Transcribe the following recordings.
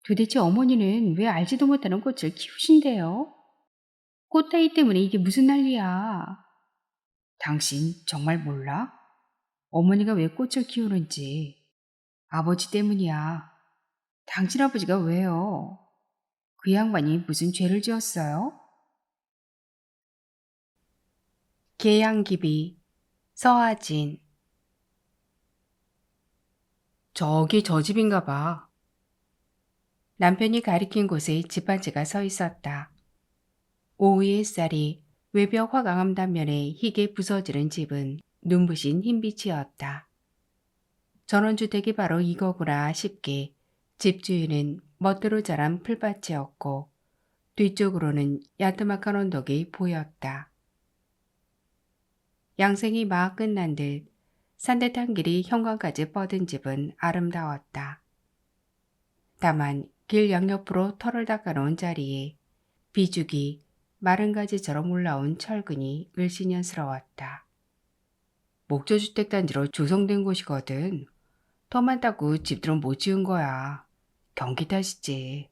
도대체 어머니는 왜 알지도 못하는 꽃을 키우신대요? 꽃다이 때문에 이게 무슨 난리야? 당신 정말 몰라? 어머니가 왜 꽃을 키우는지. 아버지 때문이야. 당신 아버지가 왜요? 그 양반이 무슨 죄를 지었어요? 계양기비, 서하진. 저기 저 집인가 봐. 남편이 가리킨 곳에 집 한 채가 서 있었다. 오후의 햇살이 외벽 화강암 단면에 희게 부서지는 집은 눈부신 흰빛이었다. 전원주택이 바로 이거구나 싶게 집주인은 멋대로 자란 풀밭이었고 뒤쪽으로는 야트막한 언덕이 보였다. 양생이 막 끝난 듯 산뜻한 길이 현관까지 뻗은 집은 아름다웠다. 다만 길 양옆으로 털을 닦아놓은 자리에 비죽이 마른 가지처럼 올라온 철근이 을씨년스러웠다. 목조주택 단지로 조성된 곳이거든. 터만 닦고 집들은 못 지은 거야. 경기 탓이지.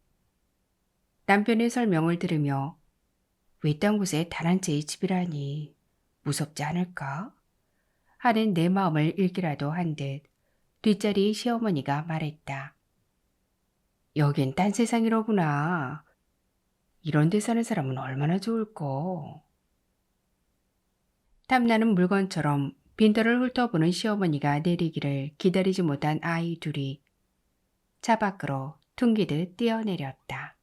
남편의 설명을 들으며 외딴 곳에 단 한 채의 집이라니 무섭지 않을까? 하는 내 마음을 읽기라도 한 듯 뒷자리 시어머니가 말했다. 여긴 딴 세상이로구나. 이런 데 사는 사람은 얼마나 좋을꼬. 탐나는 물건처럼 빈터를 훑어보는 시어머니가 내리기를 기다리지 못한 아이 둘이 차 밖으로 퉁기듯 뛰어내렸다.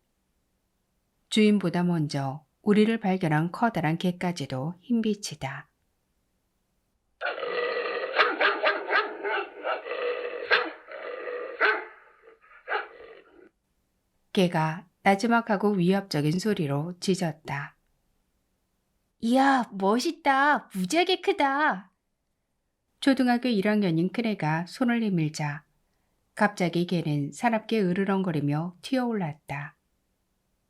주인보다 먼저 우리를 발견한 커다란 개까지도 흰빛이다. 개가 나지막하고 위협적인 소리로 짖었다. 이야, 멋있다. 무지하게 크다. 초등학교 1학년인 큰애가 손을 내밀자 갑자기 개는 사납게 으르렁거리며 튀어올랐다.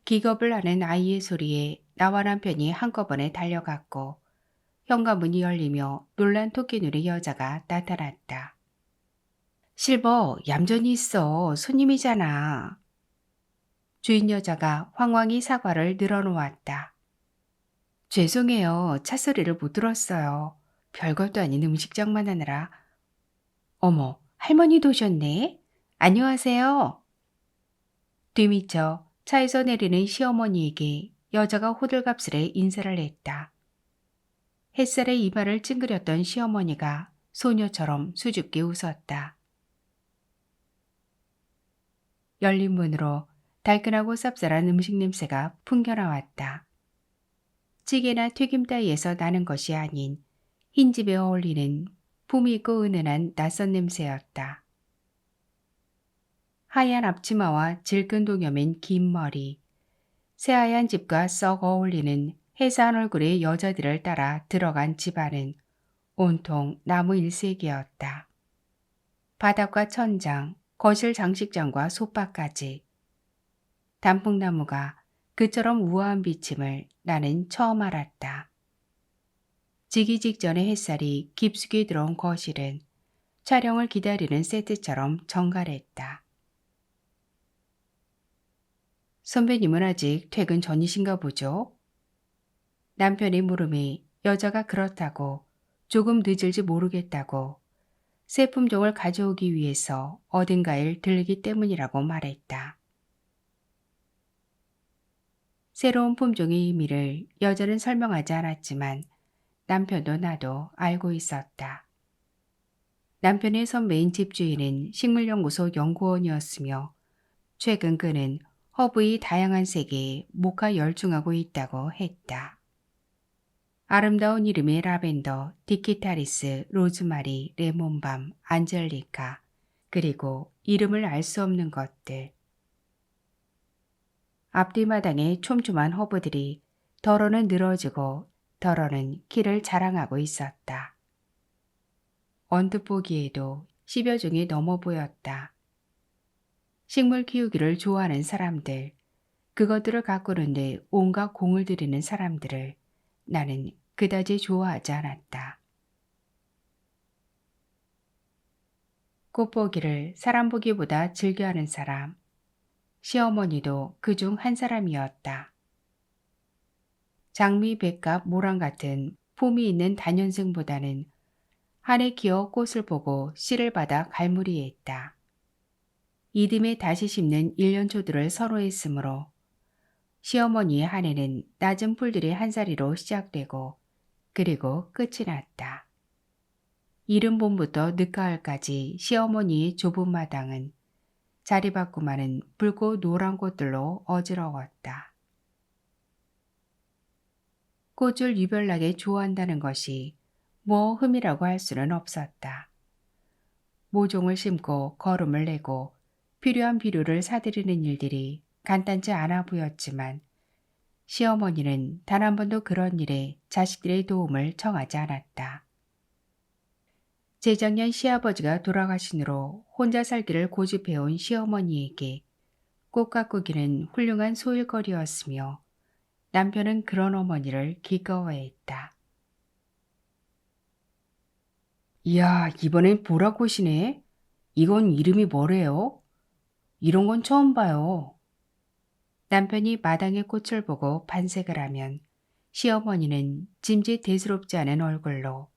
기겁을 하는 아이의 소리에 나와 남편이 한꺼번에 달려갔고 현관문이 열리며 놀란 토끼누리 여자가 나타났다. 실버, 얌전히 있어. 손님이잖아. 주인 여자가 황황히 사과를 늘어놓았다. 죄송해요. 차 소리를 못 들었어요. 별것도 아닌 음식장만 하느라. 어머, 할머니도 오셨네. 안녕하세요. 뒤미쳐 차에서 내리는 시어머니에게 여자가 호들갑스레 인사를 했다. 햇살에 이마를 찡그렸던 시어머니가 소녀처럼 수줍게 웃었다. 열린 문으로 달큰하고 쌉쌀한 음식 냄새가 풍겨나왔다. 찌개나 튀김 따위에서 나는 것이 아닌 흰집에 어울리는 품위 있고 은은한 낯선 냄새였다. 하얀 앞치마와 질끈 동여맨 긴 머리, 새하얀 집과 썩 어울리는 해사한 얼굴의 여자들을 따라 들어간 집안은 온통 나무 일색이었다. 바닥과 천장, 거실 장식장과 소파까지. 단풍나무가 그처럼 우아한 비침을 나는 처음 알았다. 지기 직전의 햇살이 깊숙이 들어온 거실은 촬영을 기다리는 세트처럼 정갈했다. 선배님은 아직 퇴근 전이신가 보죠? 남편의 물음에 여자가 그렇다고 조금 늦을지 모르겠다고 새 품종을 가져오기 위해서 어딘가에 들르기 때문이라고 말했다. 새로운 품종의 의미를 여자는 설명하지 않았지만 남편도 나도 알고 있었다. 남편의 선배인 집주인은 식물연구소 연구원이었으며 최근 그는 허브의 다양한 세계에 목화 열중하고 있다고 했다. 아름다운 이름의 라벤더, 디키타리스, 로즈마리, 레몬밤, 안젤리카, 그리고 이름을 알 수 없는 것들. 앞뒤마당에 촘촘한 허브들이 덜어는 늘어지고 덜어는 키를 자랑하고 있었다. 언뜻 보기에도 10여 종이 넘어 보였다. 식물 키우기를 좋아하는 사람들, 그것들을 가꾸는데 온갖 공을 들이는 사람들을 나는 그다지 좋아하지 않았다. 꽃보기를 사람 보기보다 즐겨하는 사람, 시어머니도 그중 한 사람이었다. 장미, 백합, 모랑 같은 품이 있는 단연승보다는 한해 기어 꽃을 보고 씨를 받아 갈무리했다. 이듬해 다시 심는 일년초들을 선호했으므로 시어머니의 한 해는 낮은 풀들이 한 사리로 시작되고 그리고 끝이 났다. 이른 봄부터 늦가을까지 시어머니의 좁은 마당은 자리바꾸마는 붉고 노란 꽃들로 어지러웠다. 꽃을 유별나게 좋아한다는 것이 뭐 흠이라고 할 수는 없었다. 모종을 심고 거름을 내고 필요한 비료를 사들이는 일들이 간단치 않아 보였지만 시어머니는 단 한 번도 그런 일에 자식들의 도움을 청하지 않았다. 재작년 시아버지가 돌아가신 후로 혼자 살기를 고집해온 시어머니에게 꽃 가꾸기는 훌륭한 소일거리였으며 남편은 그런 어머니를 기꺼워했다. 이야, 이번엔 보라꽃이네. 이건 이름이 뭐래요? 이런 건 처음 봐요. 남편이 마당의 꽃을 보고 반색을 하면 시어머니는 짐짓 대수롭지 않은 얼굴로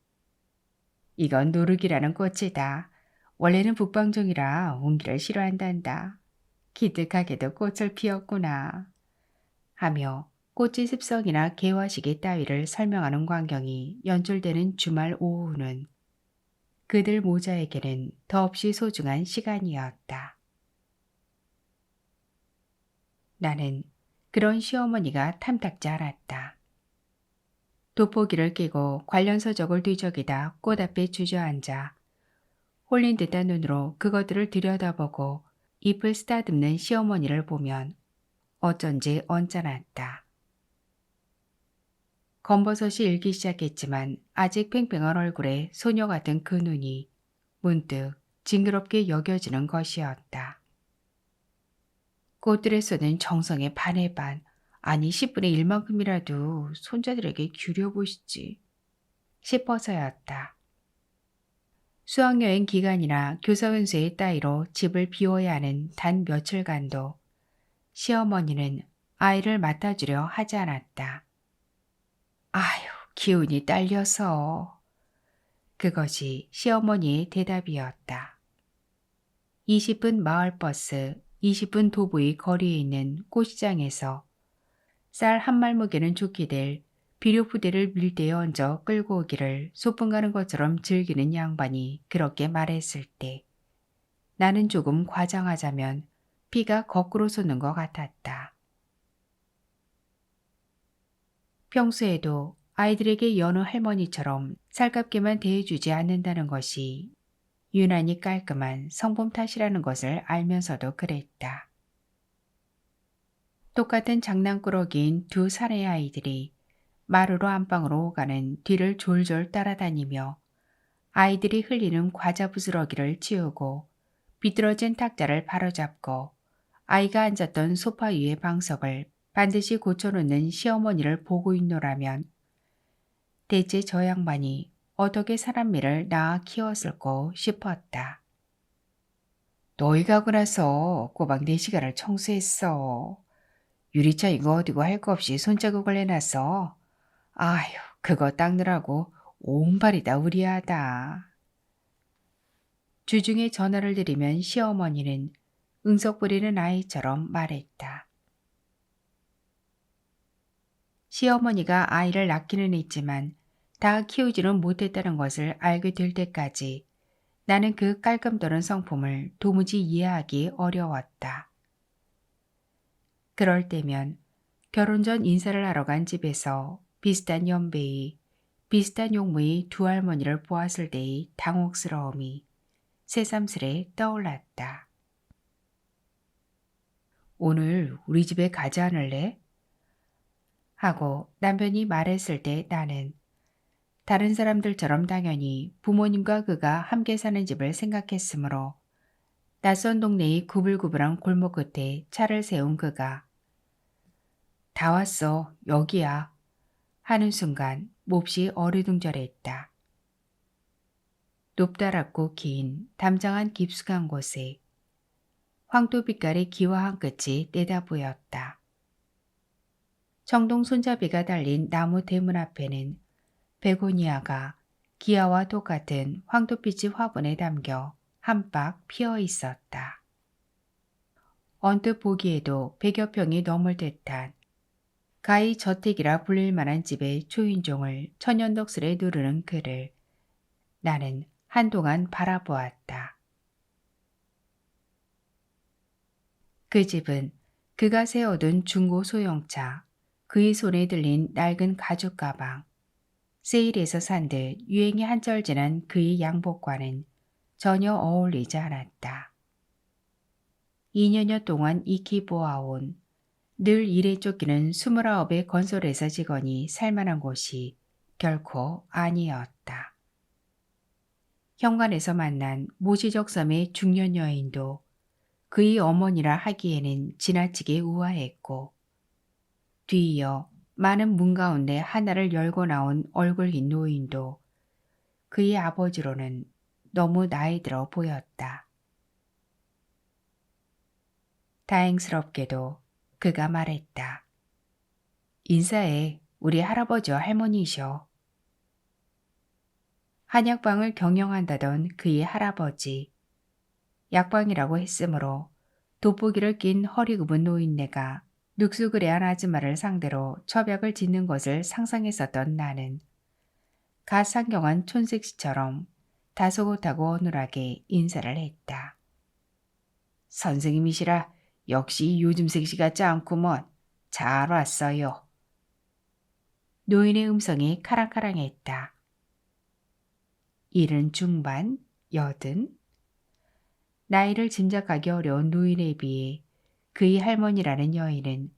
이건 누룩이라는 꽃이다. 원래는 북방종이라 온기를 싫어한단다. 기특하게도 꽃을 피웠구나. 하며 꽃의 습성이나 개화시기 따위를 설명하는 광경이 연출되는 주말 오후는 그들 모자에게는 더없이 소중한 시간이었다. 나는 그런 시어머니가 탐탁지 않았다. 돋보기를 끼고 관련 서적을 뒤적이다 꽃 앞에 주저앉아 홀린 듯한 눈으로 그것들을 들여다보고 잎을 쓰다듬는 시어머니를 보면 어쩐지 언짢았다. 검버섯이 일기 시작했지만 아직 팽팽한 얼굴에 소녀 같은 그 눈이 문득 징그럽게 여겨지는 것이었다. 꽃들에 쏘는 정성의 반의 반, 아니 10분의 1만큼이라도 손자들에게 기울여보시지 싶어서였다. 수학여행 기간이나 교사운수의 따위로 집을 비워야 하는 단 며칠간도 시어머니는 아이를 맡아주려 하지 않았다. 아휴, 기운이 딸려서. 그것이 시어머니의 대답이었다. 20분 마을버스, 20분 도보의 거리에 있는 꽃시장에서 쌀 한 말무게는 좋게 될 비료 부대를 밀대에 얹어 끌고 오기를 소풍 가는 것처럼 즐기는 양반이 그렇게 말했을 때 나는 조금 과장하자면 피가 거꾸로 솟는 것 같았다. 평소에도 아이들에게 여느 할머니처럼 살갑게만 대해주지 않는다는 것이 유난히 깔끔한 성품 탓이라는 것을 알면서도 그랬다. 똑같은 장난꾸러기인 두 사내의 아이들이 마루로 안방으로 오가는 뒤를 졸졸 따라다니며 아이들이 흘리는 과자 부스러기를 치우고 비뚤어진 탁자를 바로잡고 아이가 앉았던 소파 위의 방석을 반드시 고쳐놓는 시어머니를 보고 있노라면 대체 저 양반이 어떻게 사람매를 낳아 키웠을꼬 싶었다. 너희 가고 나서 꼬박 4시간을 청소했어. 유리차 이거 어디고 할 거 없이 손자국을 내놨어. 아휴, 그거 닦느라고 온 발이 다 우리하다. 주중에 전화를 드리면 시어머니는 응석 부리는 아이처럼 말했다. 시어머니가 아이를 낳기는 했지만 다 키우지는 못했다는 것을 알게 될 때까지 나는 그 깔끔 도는 성품을 도무지 이해하기 어려웠다. 그럴 때면 결혼 전 인사를 하러 간 집에서 비슷한 연배의 비슷한 용모의 두 할머니를 보았을 때의 당혹스러움이 새삼스레 떠올랐다. 오늘 우리 집에 가지 않을래? 하고 남편이 말했을 때 나는 다른 사람들처럼 당연히 부모님과 그가 함께 사는 집을 생각했으므로 낯선 동네의 구불구불한 골목 끝에 차를 세운 그가 다 왔어, 여기야 하는 순간 몹시 어리둥절했다. 높다랗고 긴 담장한 깊숙한 곳에 황토빛깔의 기와한 끝이 내다 보였다. 청동 손잡이가 달린 나무 대문 앞에는 베고니아가 기아와 똑같은 황토빛의 화분에 담겨 한 박 피어 있었다. 언뜻 보기에도 100여 평이 넘을 듯한 가히 저택이라 불릴 만한 집의 초인종을 천연덕스레 누르는 그를 나는 한동안 바라보았다. 그 집은 그가 세워둔 중고 소형차, 그의 손에 들린 낡은 가죽 가방, 세일에서 산 듯 유행이 한철 지난 그의 양복과는 전혀 어울리지 않았다. 2년여 동안 익히 보아온 늘 일에 쫓기는 29의 건설회사 직원이 살만한 곳이 결코 아니었다. 현관에서 만난 모시적 섬의 중년 여인도 그의 어머니라 하기에는 지나치게 우아했고, 뒤이어 많은 문 가운데 하나를 열고 나온 얼굴 흰 노인도 그의 아버지로는 너무 나이 들어 보였다. 다행스럽게도 그가 말했다. 인사해, 우리 할아버지와 할머니이셔. 한약방을 경영한다던 그의 할아버지. 약방이라고 했으므로 돋보기를 낀 허리 굽은 노인네가 늑수그레한 아줌마를 상대로 처벽을 짓는 것을 상상했었던 나는 갓 상경한 촌색시처럼 다소곳하고 어눌하게 인사를 했다. 선생님이시라 역시 요즘 색시 같지 않구먼. 잘 왔어요. 노인의 음성이 카랑카랑했다. 70 중반, 80? 나이를 짐작하기 어려운 노인에 비해 그의 할머니라는 여인은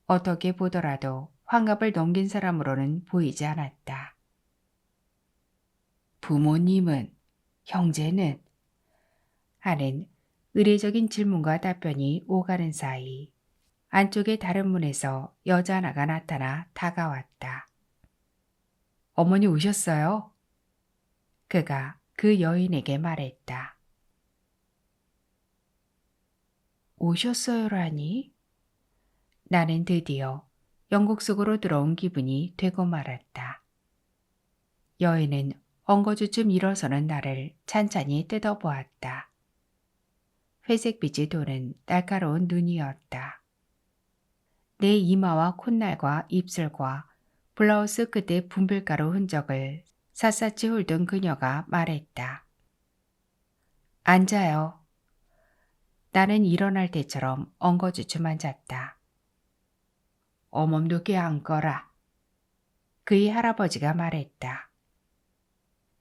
어떻게 보더라도 환갑을 넘긴 사람으로는 보이지 않았다. 부모님은? 형제는? 하는 의례적인 질문과 답변이 오가는 사이 안쪽의 다른 문에서 여자 하나가 나타나 다가왔다. 어머니 오셨어요? 그가 그 여인에게 말했다. 오셨어요라니? 나는 드디어 영국 속으로 들어온 기분이 되고 말았다. 여인은 엉거주춤 일어서는 나를 찬찬히 뜯어보았다. 회색빛이 도는 날카로운 눈이었다. 내 이마와 콧날과 입술과 블라우스 끝의 분필가루 흔적을 샅샅이 훑은 그녀가 말했다. 앉아요. 나는 일어날 때처럼 엉거주춤 앉았다. 어멈도 꽤 앉거라. 그의 할아버지가 말했다.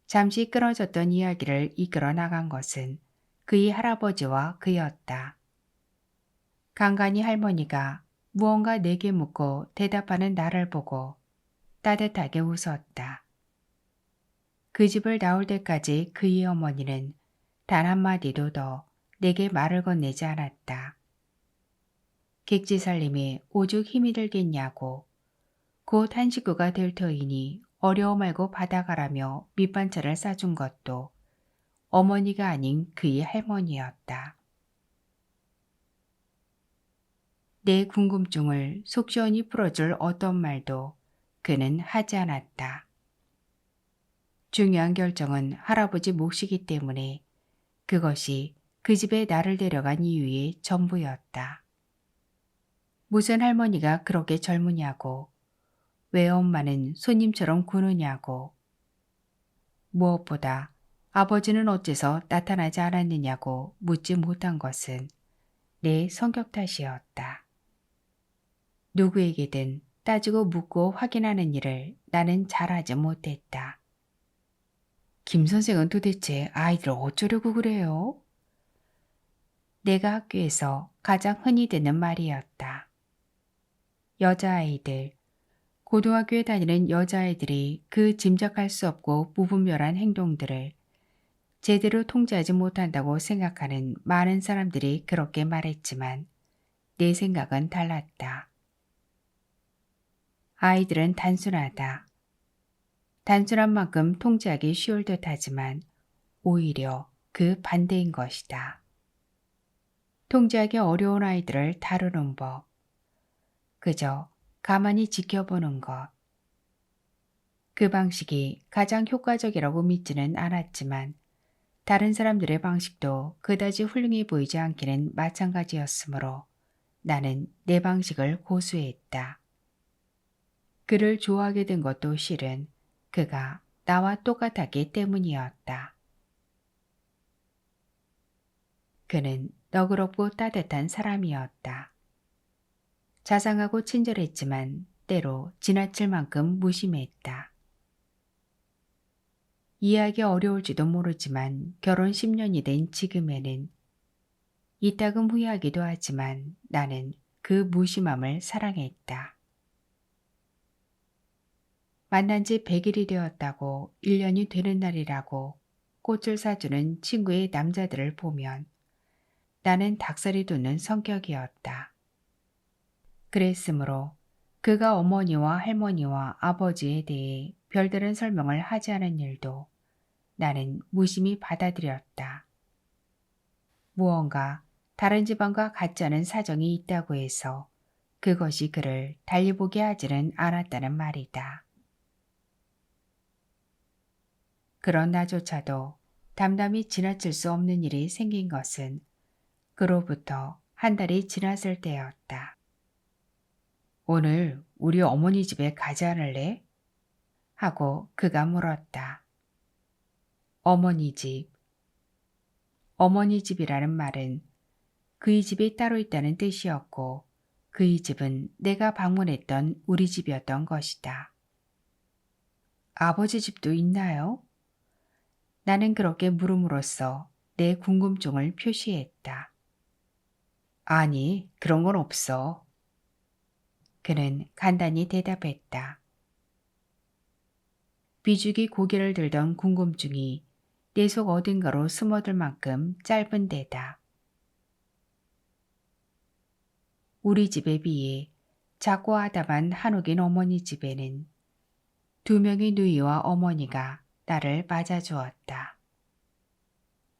잠시 끊어졌던 이야기를 이끌어 나간 것은 그의 할아버지와 그였다. 간간히 할머니가 무언가 내게 묻고 대답하는 나를 보고 따뜻하게 웃었다. 그 집을 나올 때까지 그의 어머니는 단 한마디도 더 내게 말을 건네지 않았다. 객지 살림에 오죽 힘이 들겠냐고, 곧 한 식구가 될 터이니 어려워 말고 받아가라며 밑반찬을 싸준 것도 어머니가 아닌 그의 할머니였다. 내 궁금증을 속 시원히 풀어줄 어떤 말도 그는 하지 않았다. 중요한 결정은 할아버지 몫이기 때문에 그것이 그 집에 나를 데려간 이유의 전부였다. 무슨 할머니가 그렇게 젊으냐고, 왜 엄마는 손님처럼 구느냐고, 무엇보다 아버지는 어째서 나타나지 않았느냐고 묻지 못한 것은 내 성격 탓이었다. 누구에게든 따지고 묻고 확인하는 일을 나는 잘하지 못했다. 김 선생은 도대체 아이들을 어쩌려고 그래요? 내가 학교에서 가장 흔히 듣는 말이었다. 여자아이들, 고등학교에 다니는 여자아이들이 그 짐작할 수 없고 무분별한 행동들을 제대로 통제하지 못한다고 생각하는 많은 사람들이 그렇게 말했지만 내 생각은 달랐다. 아이들은 단순하다. 단순한 만큼 통제하기 쉬울 듯하지만 오히려 그 반대인 것이다. 통제하기 어려운 아이들을 다루는 법. 그저 가만히 지켜보는 것. 그 방식이 가장 효과적이라고 믿지는 않았지만 다른 사람들의 방식도 그다지 훌륭해 보이지 않기는 마찬가지였으므로 나는 내 방식을 고수했다. 그를 좋아하게 된 것도 실은 그가 나와 똑같았기 때문이었다. 그는 너그럽고 따뜻한 사람이었다. 자상하고 친절했지만 때로 지나칠 만큼 무심했다. 이해하기 어려울지도 모르지만 결혼 10년이 된 지금에는 이따금 후회하기도 하지만 나는 그 무심함을 사랑했다. 만난 지 100일이 되었다고 1년이 되는 날이라고 꽃을 사주는 친구의 남자들을 보면 나는 닭살이 돋는 성격이었다. 그랬으므로 그가 어머니와 할머니와 아버지에 대해 별다른 설명을 하지 않은 일도 나는 무심히 받아들였다. 무언가 다른 집안과 같지 않은 사정이 있다고 해서 그것이 그를 달리보게 하지는 않았다는 말이다. 그런 나조차도 담담히 지나칠 수 없는 일이 생긴 것은 그로부터 한 달이 지났을 때였다. 오늘 우리 어머니 집에 가지 않을래? 하고 그가 물었다. 어머니 집. 어머니 집이라는 말은 그의 집이 따로 있다는 뜻이었고 그의 집은 내가 방문했던 우리 집이었던 것이다. 아버지 집도 있나요? 나는 그렇게 물음으로써 내 궁금증을 표시했다. 아니, 그런 건 없어. 그는 간단히 대답했다. 비죽이 고개를 들던 궁금증이 내 속 어딘가로 숨어들 만큼 짧은 데다. 우리 집에 비해 작고 아담한 한옥인 어머니 집에는 2명의 누이와 어머니가 나를 맞아주었다.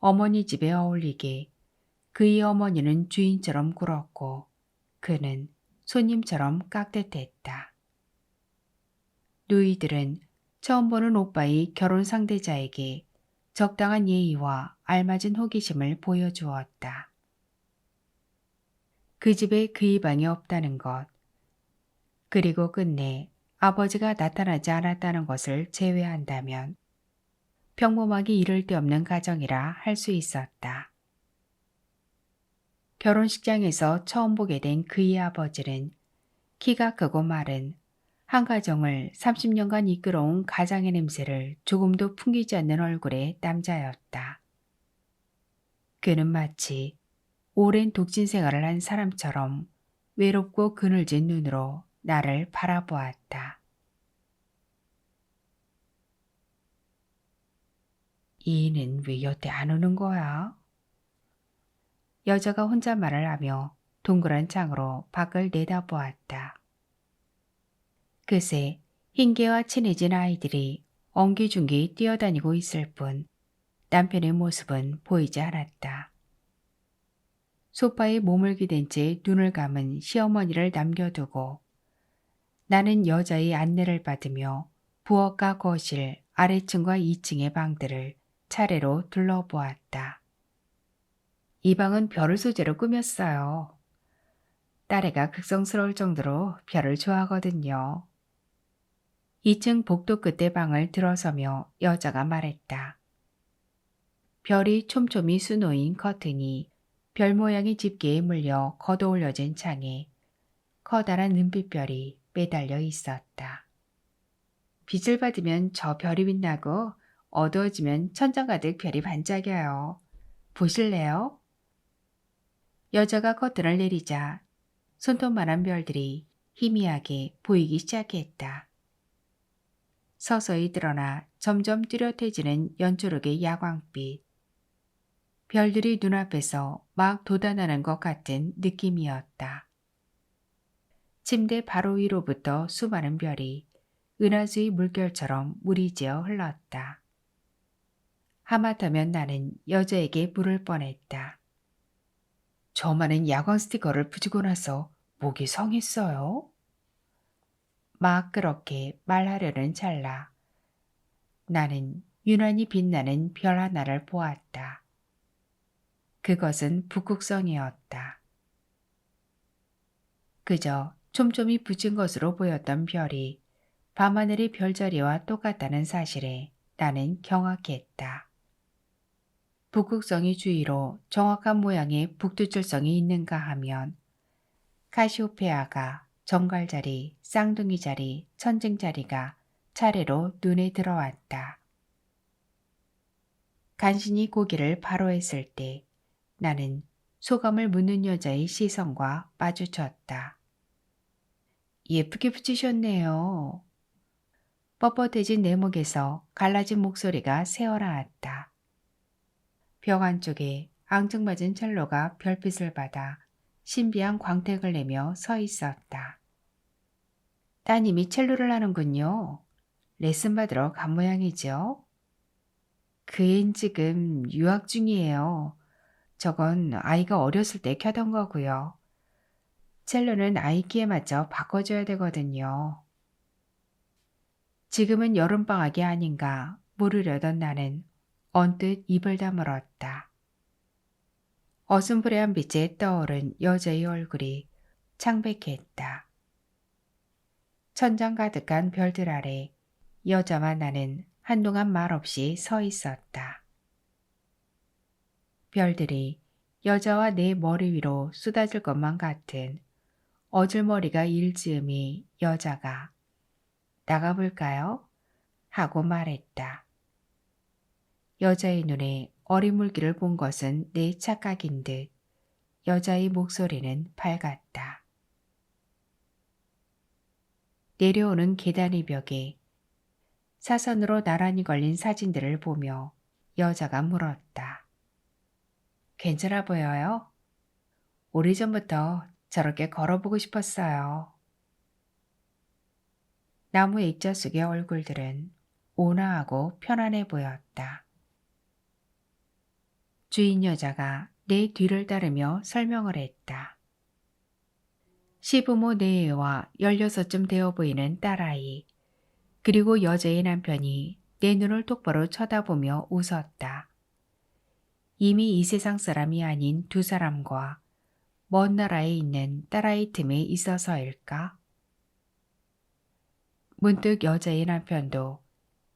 어머니 집에 어울리게 그의 어머니는 주인처럼 굴었고 그는 손님처럼 깍듯했다. 누이들은 처음 보는 오빠의 결혼 상대자에게 적당한 예의와 알맞은 호기심을 보여주었다. 그 집에 그의 방이 없다는 것, 그리고 끝내 아버지가 나타나지 않았다는 것을 제외한다면 평범하기 이를 데 없는 가정이라 할 수 있었다. 결혼식장에서 처음 보게 된 그의 아버지는 키가 크고 마른 한 가정을 30년간 이끌어온 가장의 냄새를 조금도 풍기지 않는 얼굴의 남자였다. 그는 마치 오랜 독진 생활을 한 사람처럼 외롭고 그늘진 눈으로 나를 바라보았다. 이는 왜 여태 안 오는 거야? 여자가 혼잣말을 하며 동그란 창으로 밖을 내다보았다. 그새 흰개와 친해진 아이들이 엉기중기 뛰어다니고 있을 뿐 남편의 모습은 보이지 않았다. 소파에 몸을 기댄 채 눈을 감은 시어머니를 남겨두고 나는 여자의 안내를 받으며 부엌과 거실, 아래층과 2층의 방들을 차례로 둘러보았다. 이 방은 별을 소재로 꾸몄어요. 딸애가 극성스러울 정도로 별을 좋아하거든요. 2층 복도 끝에 방을 들어서며 여자가 말했다. 별이 촘촘히 수놓인 커튼이 별 모양의 집게에 물려 걷어올려진 창에 커다란 은빛별이 매달려 있었다. 빛을 받으면 저 별이 빛나고 어두워지면 천장 가득 별이 반짝여요. 보실래요? 여자가 커튼을 내리자 손톱만한 별들이 희미하게 보이기 시작했다. 서서히 드러나 점점 뚜렷해지는 연초록의 야광빛. 별들이 눈앞에서 막 돋아나는 것 같은 느낌이었다. 침대 바로 위로부터 수많은 별이 은하수의 물결처럼 무리지어 흘렀다. 하마터면 나는 여자에게 물을 뻔했다. 저 많은 야광 스티커를 붙이고 나서 목이 성했어요. 막 그렇게 말하려는 찰나 나는 유난히 빛나는 별 하나를 보았다. 그것은 북극성이었다. 그저 촘촘히 붙인 것으로 보였던 별이 밤하늘의 별자리와 똑같다는 사실에 나는 경악했다. 북극성이 주위로 정확한 모양의 북두칠성이 있는가 하면 카시오페아가 정갈자리, 쌍둥이자리, 천증자리가 차례로 눈에 들어왔다. 간신히 고개를 바로 했을 때 나는 소감을 묻는 여자의 시선과 마주쳤다. 예쁘게 붙이셨네요. 뻣뻣해진 내 목에서 갈라진 목소리가 새어나왔다. 벽 안쪽에 앙증맞은 첼로가 별빛을 받아 신비한 광택을 내며 서 있었다. 따님이 첼로를 하는군요. 레슨 받으러 간 모양이죠. 그 앤 지금 유학 중이에요. 저건 아이가 어렸을 때 켜던 거고요. 첼로는 아이 키에 맞춰 바꿔줘야 되거든요. 지금은 여름방학이 아닌가 물으려던 나는 언뜻 입을 다물었다. 어슴푸레한 빛에 떠오른 여자의 얼굴이 창백했다. 천장 가득한 별들 아래 여자와 나는 한동안 말없이 서 있었다. 별들이 여자와 내 머리 위로 쏟아질 것만 같은 어질머리가 일즈음이 여자가 나가볼까요? 하고 말했다. 여자의 눈에 어린 물기를 본 것은 내 착각인 듯 여자의 목소리는 밝았다. 내려오는 계단의 벽에 사선으로 나란히 걸린 사진들을 보며 여자가 물었다. 괜찮아 보여요? 오래전부터 저렇게 걸어보고 싶었어요. 나무 액자 속의 얼굴들은 온화하고 편안해 보였다. 주인 여자가 내 뒤를 따르며 설명을 했다. 시부모 내외와 16쯤 되어 보이는 딸아이, 그리고 여자의 남편이 내 눈을 똑바로 쳐다보며 웃었다. 이미 이 세상 사람이 아닌 두 사람과 먼 나라에 있는 딸아이 틈에 있어서일까? 문득 여자의 남편도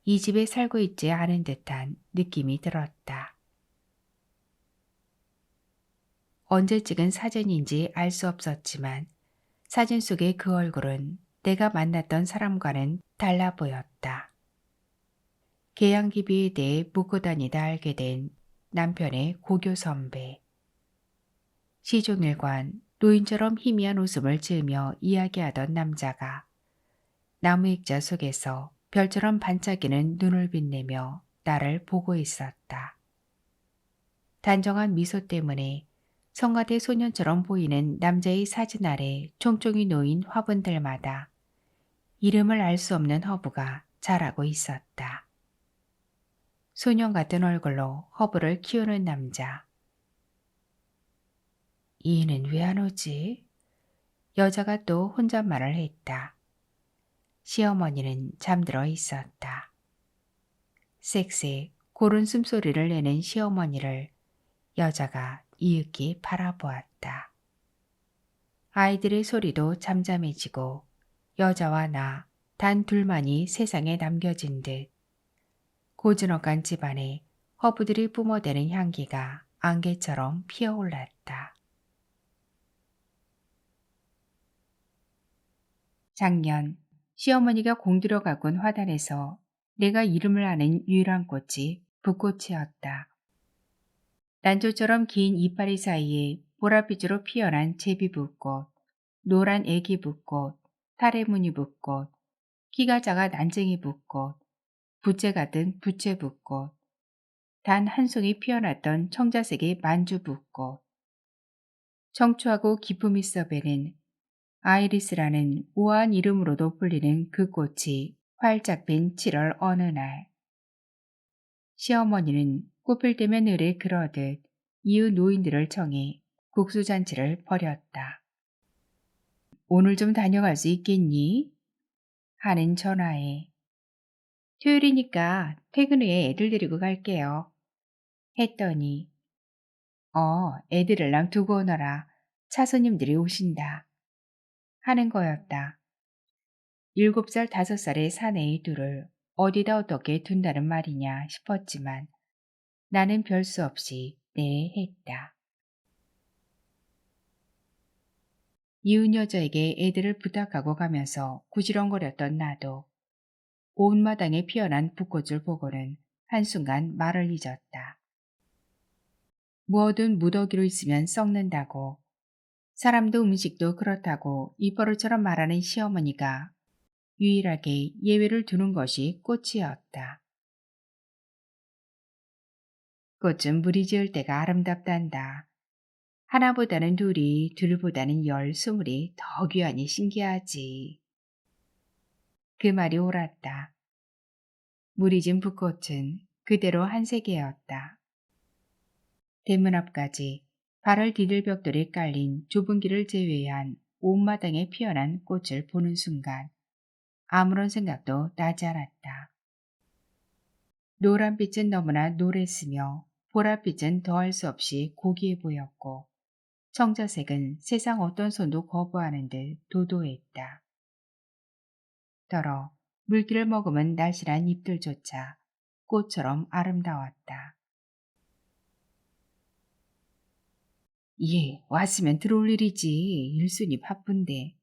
이 집에 살고 있지 않은 듯한 느낌이 들었다. 언제 찍은 사진인지 알 수 없었지만 사진 속의 그 얼굴은 내가 만났던 사람과는 달라 보였다. 계양기비에 대해 묻고 다니다 알게 된 남편의 고교 선배. 시종일관 노인처럼 희미한 웃음을 지으며 이야기하던 남자가 나무 액자 속에서 별처럼 반짝이는 눈을 빛내며 나를 보고 있었다. 단정한 미소 때문에 성가대 소년처럼 보이는 남자의 사진 아래 총총히 놓인 화분들마다 이름을 알 수 없는 허브가 자라고 있었다. 소년 같은 얼굴로 허브를 키우는 남자. 이 애는 왜 안 오지? 여자가 또 혼잣말을 했다. 시어머니는 잠들어 있었다. 쌕쌕 고른 숨소리를 내는 시어머니를 여자가 이윽기 바라보았다. 아이들의 소리도 잠잠해지고 여자와 나 단 둘만이 세상에 남겨진 듯 고즈넉한 집안에 허브들이 뿜어대는 향기가 안개처럼 피어올랐다. 작년 시어머니가 공들여 갖고 온 화단에서 내가 이름을 아는 유일한 꽃이 붓꽃이었다. 난조처럼 긴 이파리 사이에 보랏빛으로 피어난 제비붓꽃, 노란 애기붓꽃, 타레무늬붓꽃, 키가 작아 난쟁이붓꽃, 부채 같은 부채붓꽃, 단 한 송이 피어났던 청자색의 만주붓꽃, 청초하고 기품 있어 배는 아이리스라는 우아한 이름으로도 불리는 그 꽃이 활짝 핀 7월 어느 날 시어머니는 꽃필 때면 을에 그러듯 이웃 노인들을 청해 국수잔치를 벌였다. 오늘 좀 다녀갈 수 있겠니? 하는 전화에 토요일이니까 퇴근 후에 애들 데리고 갈게요. 했더니 애들을 두고 오너라. 차 손님들이 오신다. 하는 거였다. 7살, 5살의 사내의 둘을 어디다 어떻게 둔다는 말이냐 싶었지만 나는 별 수 없이 네 했다. 이웃 여자에게 애들을 부탁하고 가면서 구지렁거렸던 나도 온 마당에 피어난 붓꽃을 보고는 한순간 말을 잊었다. 뭐든 무더기로 있으면 썩는다고, 사람도 음식도 그렇다고 입버릇처럼 말하는 시어머니가 유일하게 예외를 두는 것이 꽃이었다. 꽃은 물이 지을 때가 아름답단다. 하나보다는 둘이, 둘보다는 10, 20이 더 귀하니 신기하지. 그 말이 옳았다. 물이 진 붓꽃은 그대로 한세계였다. 대문 앞까지 발을 디딜 벽돌이 깔린 좁은 길을 제외한 온 마당에 피어난 꽃을 보는 순간 아무런 생각도 나지 않았다. 노란빛은 너무나 노랬으며 보랏빛은 더할 수 없이 고귀해 보였고 청자색은 세상 어떤 손도 거부하는 듯 도도했다. 더러 물기를 머금은 날씬한 잎들조차 꽃처럼 아름다웠다. 예, 왔으면 들어올 일이지. 일순이 바쁜데.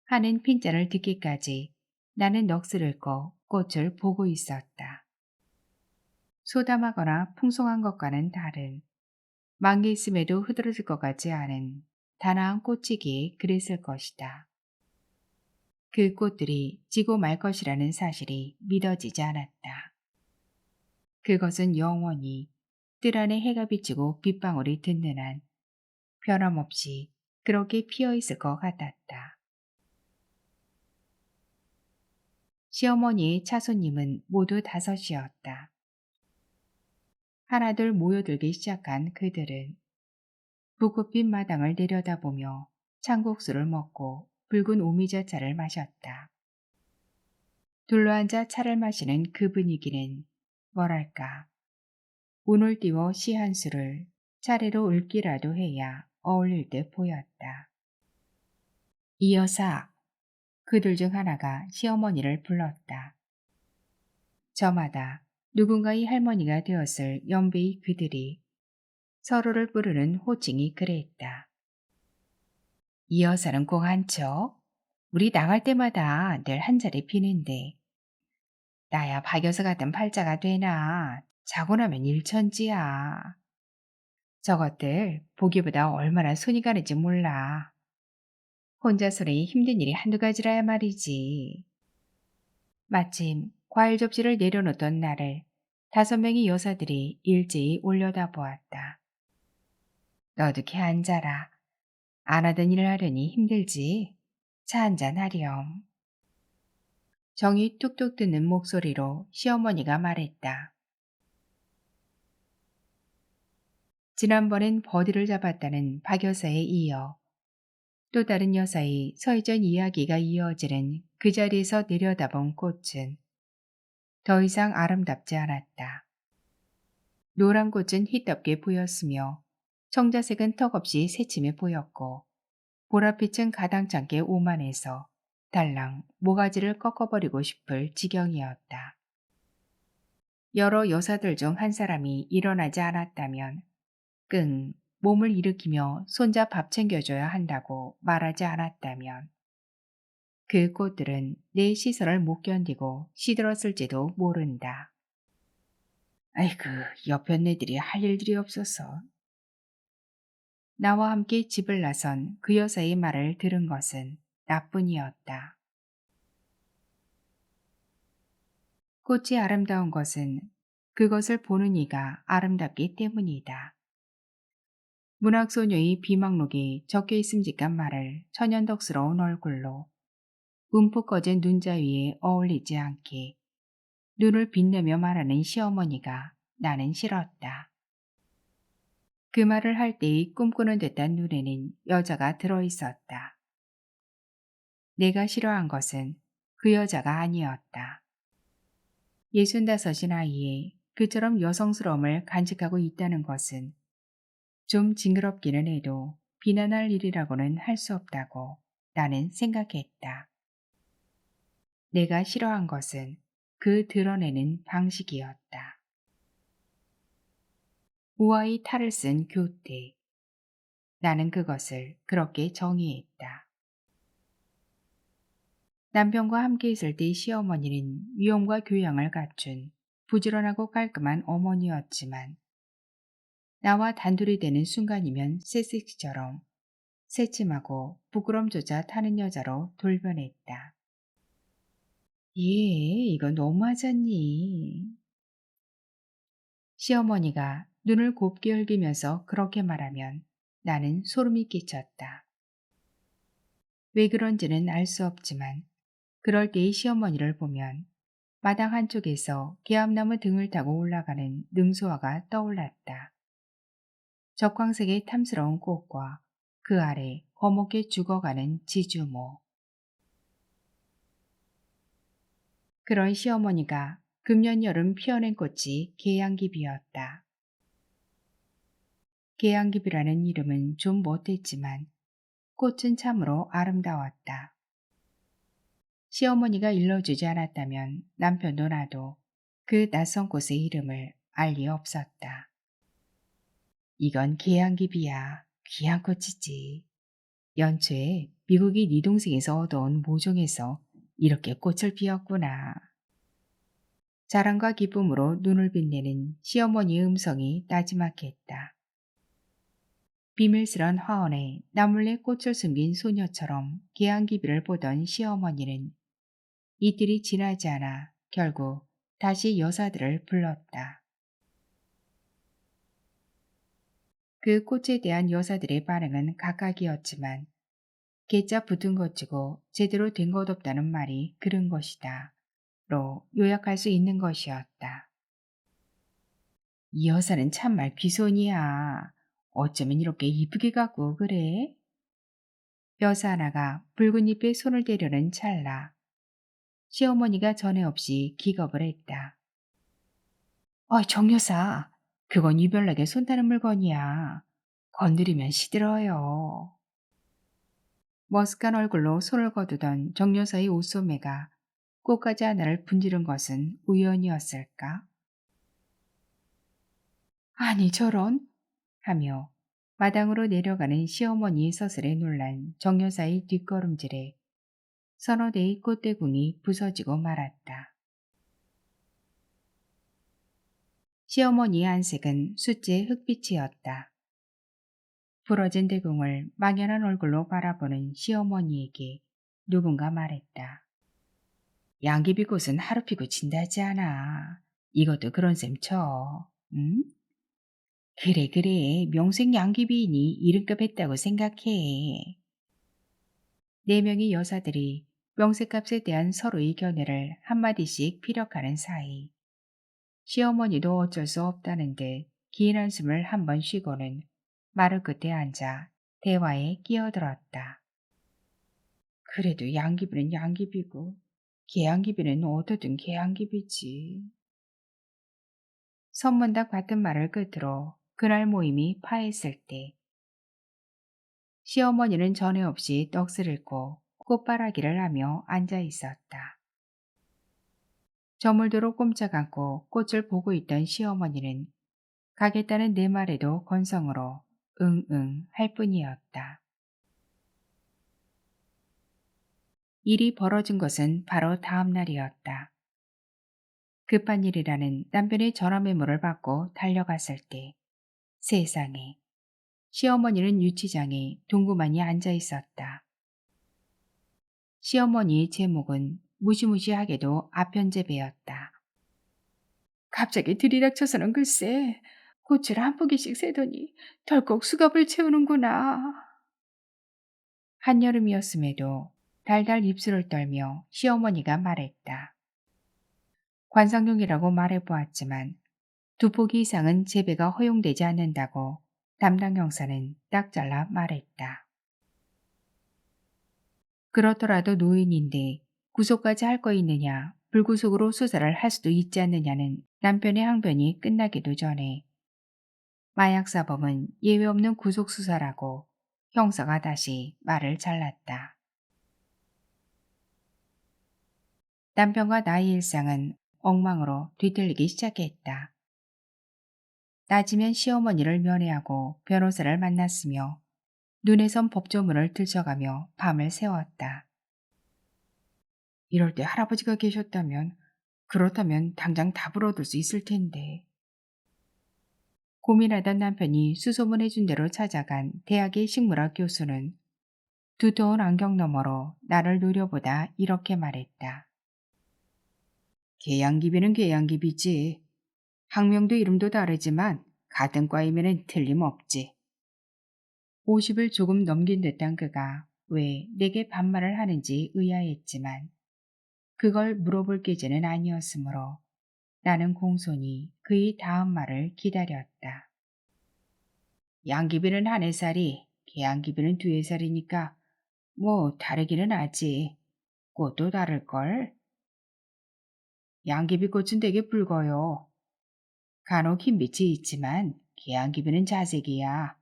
하는 핀잔을 듣기까지 나는 넋을 잃고 꽃을 보고 있었다. 소담하거나 풍성한 것과는 다른, 만개 있음에도 흐드러질 것 같지 않은 단아한 꽃이기에 그랬을 것이다. 그 꽃들이 지고 말 것이라는 사실이 믿어지지 않았다. 그것은 영원히 뜰 안에 해가 비치고 빗방울이 듣는 한 변함없이 그렇게 피어 있을 것 같았다. 시어머니의 차손님은 모두 5이었다. 하나둘 모여들기 시작한 그들은 붓꽃빛 마당을 내려다보며 창국수를 먹고 붉은 오미자차를 마셨다. 둘러앉아 차를 마시는 그 분위기는 뭐랄까, 운을 띄워 시 한 수를 차례로 읊기라도 해야 어울릴 듯 보였다. 이 여사, 그들 중 하나가 시어머니를 불렀다. 저마다 누군가의 할머니가 되었을 연배의 그들이 서로를 부르는 호칭이 그랬다. 이 여사는 꼭 앉혀. 우리 나갈 때마다 늘 한 자리 비는데. 나야 박 여사 같은 팔자가 되나. 자고 나면 일천지야. 저것들 보기보다 얼마나 손이 가는지 몰라. 혼자서는 힘든 일이 한두 가지라야 말이지. 마침 과일 접시를 내려놓던 나를 5명의 여사들이 일제히 올려다보았다. 너도 걔 앉아라. 안 하던 일을 하려니 힘들지. 차 한잔 하렴. 정이 뚝뚝 뜨는 목소리로 시어머니가 말했다. 지난번엔 버디를 잡았다는 박 여사에 이어 또 다른 여사의 서이전 이야기가 이어지는 그 자리에서 내려다본 꽃은 더 이상 아름답지 않았다. 노란 꽃은 희떡게 보였으며 청자색은 턱없이 새침해 보였고 보랏빛은 가당찮게 오만해서 달랑 모가지를 꺾어버리고 싶을 지경이었다. 여러 여사들 중 한 사람이 일어나지 않았다면 끙 몸을 일으키며 손자 밥 챙겨줘야 한다고 말하지 않았다면 그 꽃들은 내 시선을 못 견디고 시들었을지도 모른다. 아이고, 여편네들이 할 일들이 없어서. 나와 함께 집을 나선 그 여사의 말을 들은 것은 나뿐이었다. 꽃이 아름다운 것은 그것을 보는 이가 아름답기 때문이다. 문학소녀의 비망록에 적혀 있음직한 말을 천연덕스러운 얼굴로 움푹 꺼진 눈자 위에 어울리지 않게 눈을 빛내며 말하는 시어머니가 나는 싫었다. 그 말을 할 때의 꿈꾸는 듯한 눈에는 여자가 들어있었다. 내가 싫어한 것은 그 여자가 아니었다. 65인 나이에 그처럼 여성스러움을 간직하고 있다는 것은 좀 징그럽기는 해도 비난할 일이라고는 할 수 없다고 나는 생각했다. 내가 싫어한 것은 그 드러내는 방식이었다. 우아히 탈을 쓴 교태. 나는 그것을 그렇게 정의했다. 남편과 함께 있을 때 시어머니는 위엄과 교양을 갖춘 부지런하고 깔끔한 어머니였지만 나와 단둘이 되는 순간이면 새색시처럼 새침하고 부끄럼조차 타는 여자로 돌변했다. 예, 이거 너무하잖니. 시어머니가 눈을 곱게 흘기면서 그렇게 말하면 나는 소름이 끼쳤다. 왜 그런지는 알 수 없지만 그럴 때의 시어머니를 보면 마당 한쪽에서 개암나무 등을 타고 올라가는 능소화가 떠올랐다. 적광색의 탐스러운 꽃과 그 아래 거목게 죽어가는 지주모. 그런 시어머니가 금년 여름 피어낸 꽃이 계양기비였다. 계양기비라는 이름은 좀 못했지만 꽃은 참으로 아름다웠다. 시어머니가 일러주지 않았다면 남편도 나도 그 낯선 꽃의 이름을 알 리 없었다. 이건 계양기비야. 귀한 꽃이지. 연초에 미국이 네 동생에서 얻어온 모종에서 이렇게 꽃을 피웠구나. 자랑과 기쁨으로 눈을 빛내는 시어머니의 음성이 나지막했다. 비밀스런 화원에 나몰래 꽃을 숨긴 소녀처럼 계양기비를 보던 시어머니는 이틀이 지나지 않아 결국 다시 여사들을 불렀다. 그 꽃에 대한 여사들의 반응은 각각이었지만 개짜 붙은 것치고 제대로 된 것 없다는 말이 그른 것이다. 로 요약할 수 있는 것이었다. 이 여사는 참말 귀손이야. 어쩌면 이렇게 이쁘게 갖고 그래? 여사 하나가 붉은 잎에 손을 대려는 찰나 시어머니가 전에 없이 기겁을 했다. 정 여사, 그건 유별나게 손타는 물건이야. 건드리면 시들어요. 머쓱한 얼굴로 손을 거두던 정 여사의 옷소매가 꽃가지 하나를 분지른 것은 우연이었을까? 아니 저런 하며 마당으로 내려가는 시어머니의 서슬에 놀란 정 여사의 뒷걸음질에 서너 대의 꽃대궁이 부서지고 말았다. 시어머니의 안색은 숫제 흑빛이었다. 부러진 대궁을 막연한 얼굴로 바라보는 시어머니에게 누군가 말했다. 양귀비꽃은 하루 피고 진다지 않아. 이것도 그런 셈 쳐. 응? 그래. 명색 양귀비이니 이름값 했다고 생각해. 네 명의 여사들이 명색값에 대한 서로의 견해를 한마디씩 피력하는 사이 시어머니도 어쩔 수 없다는 듯 긴 한숨을 한 번 쉬고는 마루 끝에 앉아 대화에 끼어들었다. 그래도 양귀비는 양귀비고 개양귀비는 어떻든 개양귀비지. 선문답 같은 말을 끝으로 그날 모임이 파했을 때 시어머니는 전에 없이 떡을 읽고 꽃바라기를 하며 앉아 있었다. 저물도록 꼼짝 않고 꽃을 보고 있던 시어머니는 가겠다는 내 말에도 건성으로 응응 할 뿐이었다. 일이 벌어진 것은 바로 다음 날이었다. 급한 일이라는 남편의 전화 메모를 받고 달려갔을 때 세상에 시어머니는 유치장에 동구만이 앉아 있었다. 시어머니의 제목은 무시무시하게도 아편제배였다. 갑자기 들이닥쳐서는 글쎄 꽃을 한 포기씩 세더니 덜컥 수갑을 채우는구나. 한여름이었음에도 달달 입술을 떨며 시어머니가 말했다. 관상용이라고 말해보았지만 두 포기 이상은 재배가 허용되지 않는다고 담당 형사는 딱 잘라 말했다. 그렇더라도 노인인데 구속까지 할 거 있느냐, 불구속으로 수사를 할 수도 있지 않느냐는 남편의 항변이 끝나기도 전에 마약사범은 예외 없는 구속수사라고 형사가 다시 말을 잘랐다. 남편과 나의 일상은 엉망으로 뒤틀리기 시작했다. 낮이면 시어머니를 면회하고 변호사를 만났으며 눈에선 법조문을 들춰가며 밤을 새웠다. 이럴 때 할아버지가 계셨다면, 그렇다면 당장 답을 얻을 수 있을 텐데. 고민하던 남편이 수소문해준 대로 찾아간 대학의 식물학 교수는 두터운 안경 너머로 나를 노려보다 이렇게 말했다. 계양기비는 계양기비지. 학명도 이름도 다르지만 같은 과이면은 틀림없지. 50을 조금 넘긴 듯한 그가 왜 내게 반말을 하는지 의아했지만 그걸 물어볼 계제는 아니었으므로 나는 공손히 그의 다음 말을 기다렸다. 양귀비는 1살이, 계양귀비는 2살이니까 뭐 다르기는 하지. 꽃도 다를걸? 양귀비 꽃은 되게 붉어요. 간혹 흰빛이 있지만 계양귀비는 자색이야.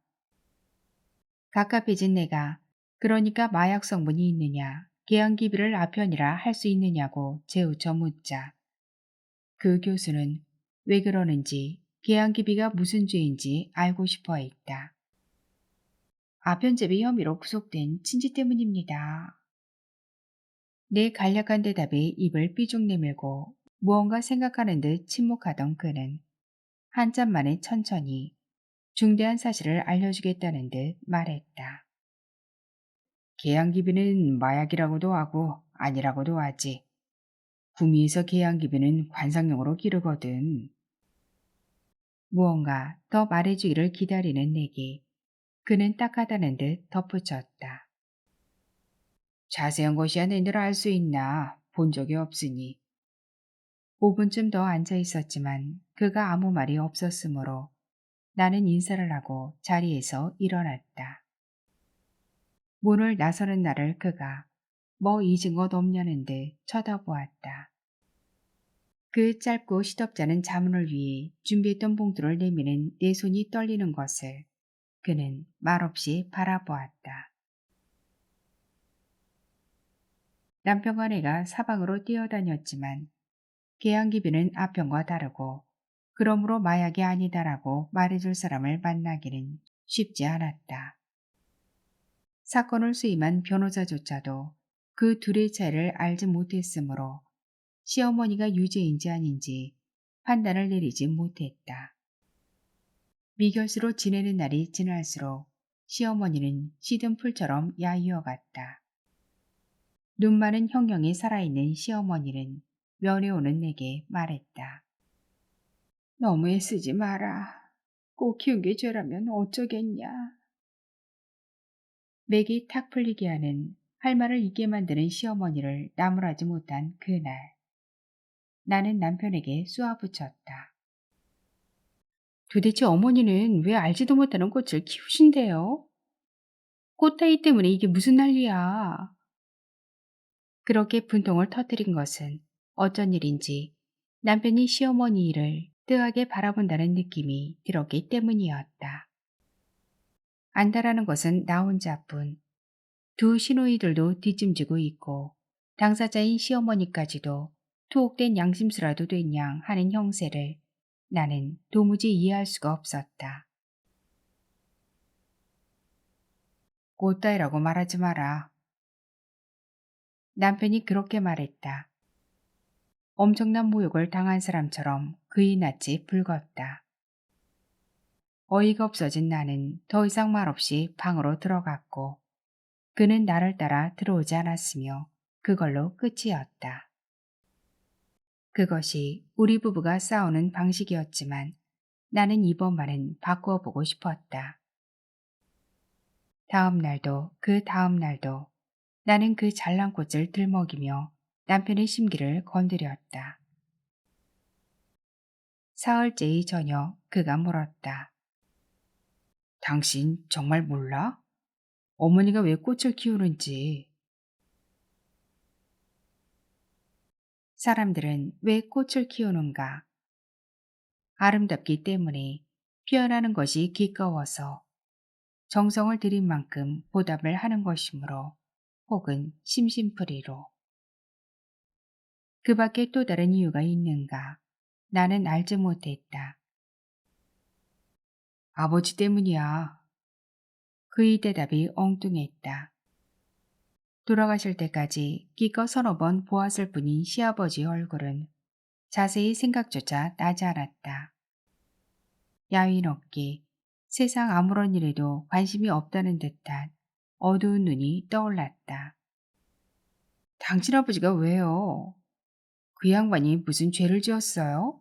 갑갑해진 내가 그러니까 마약 성분이 있느냐, 계양귀비를 아편이라 할 수 있느냐고 재우쳐 묻자. 그 교수는 왜 그러는지 계양귀비가 무슨 죄인지 알고 싶어 했다. 아편제비 혐의로 구속된 친지 때문입니다. 내 간략한 대답에 입을 삐죽 내밀고 무언가 생각하는 듯 침묵하던 그는 한참 만에 천천히 중대한 사실을 알려주겠다는 듯 말했다. 계양기비는 마약이라고도 하고 아니라고도 하지. 구미에서 계양기비는 관상용으로 기르거든. 무언가 더 말해주기를 기다리는 내게 그는 딱하다는 듯 덧붙였다. 자세한 것이야 내들 알 수 있나 본 적이 없으니. 5분쯤 더 앉아 있었지만 그가 아무 말이 없었으므로 나는 인사를 하고 자리에서 일어났다. 문을 나서는 나를 그가 뭐 잊은 것 없냐는 듯 쳐다보았다. 그 짧고 시덥잖은 자문을 위해 준비했던 봉투를 내미는 내 손이 떨리는 것을 그는 말없이 바라보았다. 남편과 내가 사방으로 뛰어다녔지만 계양기비는 아편과 다르고 그러므로 마약이 아니다라고 말해줄 사람을 만나기는 쉽지 않았다. 사건을 수임한 변호사조차도 그 둘의 차이를 알지 못했으므로 시어머니가 유죄인지 아닌지 판단을 내리지 못했다. 미결수로 지내는 날이 지날수록 시어머니는 시든 풀처럼 야위어갔다. 눈 많은 형형이 살아있는 시어머니는 면회 오는 내게 말했다. 너무 애쓰지 마라. 꼭 키운 게 죄라면 어쩌겠냐. 맥이 탁 풀리게 하는 할 말을 잊게 만드는 시어머니를 나무라지 못한 그날. 나는 남편에게 쏘아붙였다. 도대체 어머니는 왜 알지도 못하는 꽃을 키우신대요? 꽃다이 때문에 이게 무슨 난리야. 그렇게 분통을 터뜨린 것은 어쩐 일인지 남편이 시어머니 일을 뜨하게 바라본다는 느낌이 들었기 때문이었다. 안다라는 것은 나 혼자뿐. 두 시누이들도 뒷짐지고 있고 당사자인 시어머니까지도 투옥된 양심수라도 된 양 하는 형세를 나는 도무지 이해할 수가 없었다. 꽃다이라고 말하지 마라. 남편이 그렇게 말했다. 엄청난 모욕을 당한 사람처럼 그의 낯이 붉었다. 어이가 없어진 나는 더 이상 말없이 방으로 들어갔고 그는 나를 따라 들어오지 않았으며 그걸로 끝이었다. 그것이 우리 부부가 싸우는 방식이었지만 나는 이번만은 바꾸어 보고 싶었다. 다음 날도 그 다음 날도 나는 그 잘난 꽃을 들먹이며 남편의 심기를 건드렸다. 사흘째의 저녁 그가 물었다. 당신 정말 몰라? 어머니가 왜 꽃을 키우는지. 사람들은 왜 꽃을 키우는가? 아름답기 때문에, 피어나는 것이 기꺼워서, 정성을 들인 만큼 보답을 하는 것이므로, 혹은 심심풀이로. 그 밖에 또 다른 이유가 있는가? 나는 알지 못했다. 아버지 때문이야. 그의 대답이 엉뚱했다. 돌아가실 때까지 기껏 서너 번 보았을 뿐인 시아버지 얼굴은 자세히 생각조차 나지 않았다. 야윈 어깨, 세상 아무런 일에도 관심이 없다는 듯한 어두운 눈이 떠올랐다. 당신 아버지가 왜요? 그 양반이 무슨 죄를 지었어요?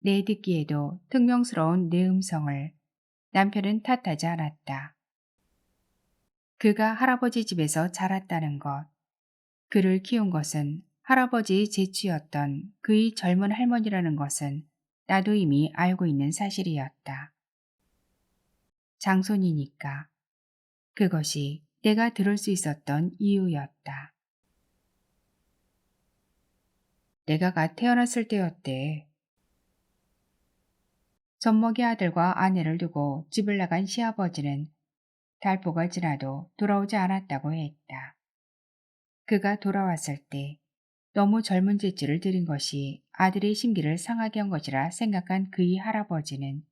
내 듣기에도 퉁명스러운 내 음성을 남편은 탓하지 않았다. 그가 할아버지 집에서 자랐다는 것, 그를 키운 것은 할아버지의 재치였던 그의 젊은 할머니라는 것은 나도 이미 알고 있는 사실이었다. 장손이니까 그것이 내가 들을 수 있었던 이유였다. 내가 갓 태어났을 때였대. 젖먹이 아들과 아내를 두고 집을 나간 시아버지는 달보가 지나도 돌아오지 않았다고 했다. 그가 돌아왔을 때 너무 젊은 재치를 들인 것이 아들의 심기를 상하게 한 것이라 생각한 그의 할아버지는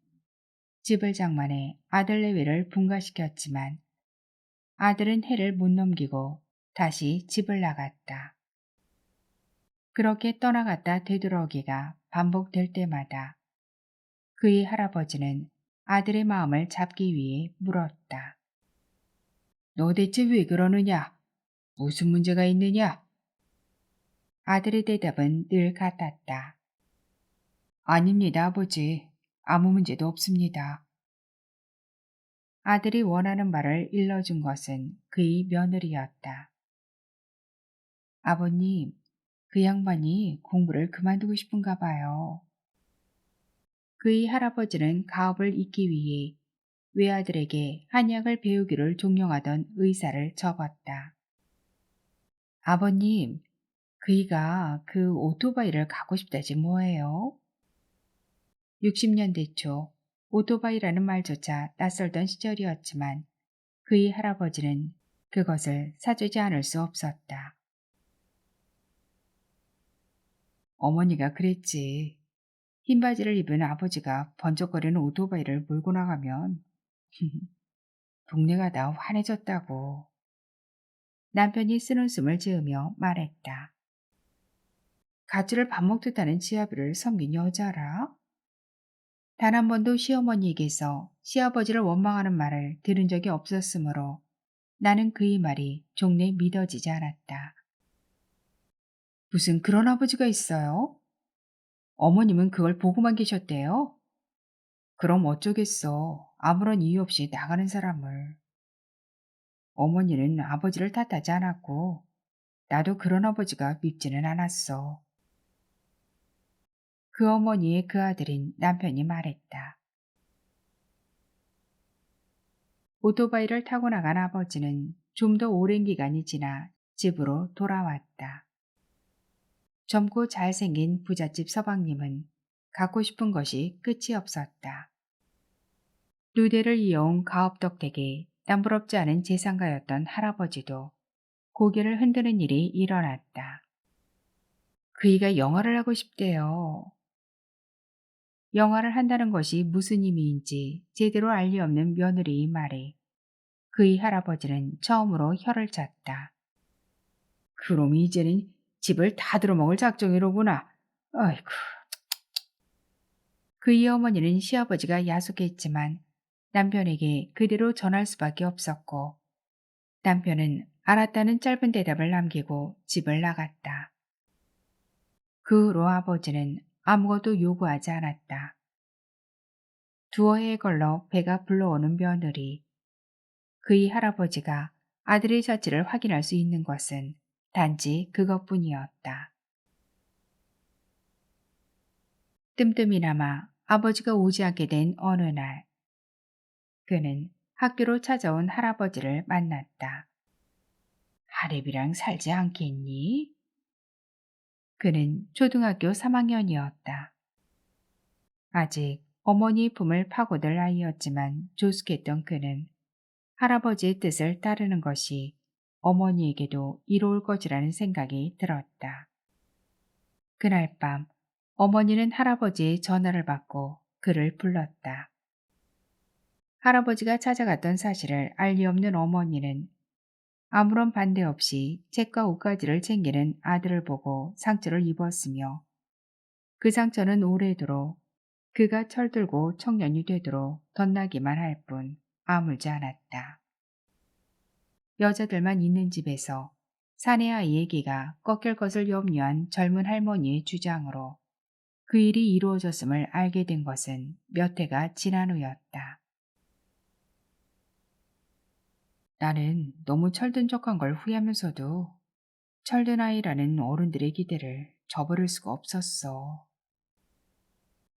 집을 장만해 아들 내외를 분가시켰지만 아들은 해를 못 넘기고 다시 집을 나갔다. 그렇게 떠나갔다 되돌아오기가 반복될 때마다 그의 할아버지는 아들의 마음을 잡기 위해 물었다. 너 대체 왜 그러느냐? 무슨 문제가 있느냐? 아들의 대답은 늘 같았다. 아닙니다, 아버지. 아무 문제도 없습니다. 아들이 원하는 말을 일러준 것은 그의 며느리였다. 아버님, 그 양반이 공부를 그만두고 싶은가 봐요. 그의 할아버지는 가업을 잇기 위해 외아들에게 한약을 배우기를 종용하던 의사를 접었다. 아버님, 그이가 그 오토바이를 갖고 싶다지 뭐예요? 60년대 초 오토바이라는 말조차 낯설던 시절이었지만 그의 할아버지는 그것을 사주지 않을 수 없었다. 어머니가 그랬지. 흰 바지를 입은 아버지가 번쩍거리는 오토바이를 몰고 나가면 동네가 다 환해졌다고. 남편이 쓰는 숨을 지으며 말했다. 가출을 밥 먹듯 하는 지아비를 섬긴 여자라? 단 한 번도 시어머니에게서 시아버지를 원망하는 말을 들은 적이 없었으므로 나는 그의 말이 종래 믿어지지 않았다. 무슨 그런 아버지가 있어요? 어머님은 그걸 보고만 계셨대요? 그럼 어쩌겠어. 아무런 이유 없이 나가는 사람을. 어머니는 아버지를 탓하지 않았고 나도 그런 아버지가 밉지는 않았어. 그 어머니의 그 아들인 남편이 말했다. 오토바이를 타고 나간 아버지는 좀 더 오랜 기간이 지나 집으로 돌아왔다. 젊고 잘생긴 부잣집 서방님은 갖고 싶은 것이 끝이 없었다. 누대를 이어온 가업덕택에 남부럽지 않은 재산가였던 할아버지도 고개를 흔드는 일이 일어났다. 그이가 영화를 하고 싶대요. 영화를 한다는 것이 무슨 의미인지 제대로 알 리 없는 며느리의 말에 그의 할아버지는 처음으로 혀를 찼다. 그럼 이제는 집을 다 들어먹을 작정이로구나. 아이고. 그의 어머니는 시아버지가 야속했지만 남편에게 그대로 전할 수밖에 없었고 남편은 알았다는 짧은 대답을 남기고 집을 나갔다. 그 후로 아버지는 아무것도 요구하지 않았다. 두어 해에 걸러 배가 불러오는 며느리. 그의 할아버지가 아들의 자취를 확인할 수 있는 것은 단지 그것뿐이었다. 뜸뜸이나마 아버지가 오지 않게 된 어느 날 그는 학교로 찾아온 할아버지를 만났다. 하랩이랑 살지 않겠니? 그는 초등학교 3학년이었다. 아직 어머니의 품을 파고들 나이였지만 조숙했던 그는 할아버지의 뜻을 따르는 것이 어머니에게도 이로울 것이라는 생각이 들었다. 그날 밤 어머니는 할아버지의 전화를 받고 그를 불렀다. 할아버지가 찾아갔던 사실을 알 리 없는 어머니는 아무런 반대 없이 책과 옷가지를 챙기는 아들을 보고 상처를 입었으며 그 상처는 오래도록 그가 철들고 청년이 되도록 덧나기만 할 뿐 아물지 않았다. 여자들만 있는 집에서 사내 아이의 기가 꺾일 것을 염려한 젊은 할머니의 주장으로 그 일이 이루어졌음을 알게 된 것은 몇 해가 지난 후였다. 나는 너무 철든 척한 걸 후회하면서도 철든 아이라는 어른들의 기대를 저버릴 수가 없었어.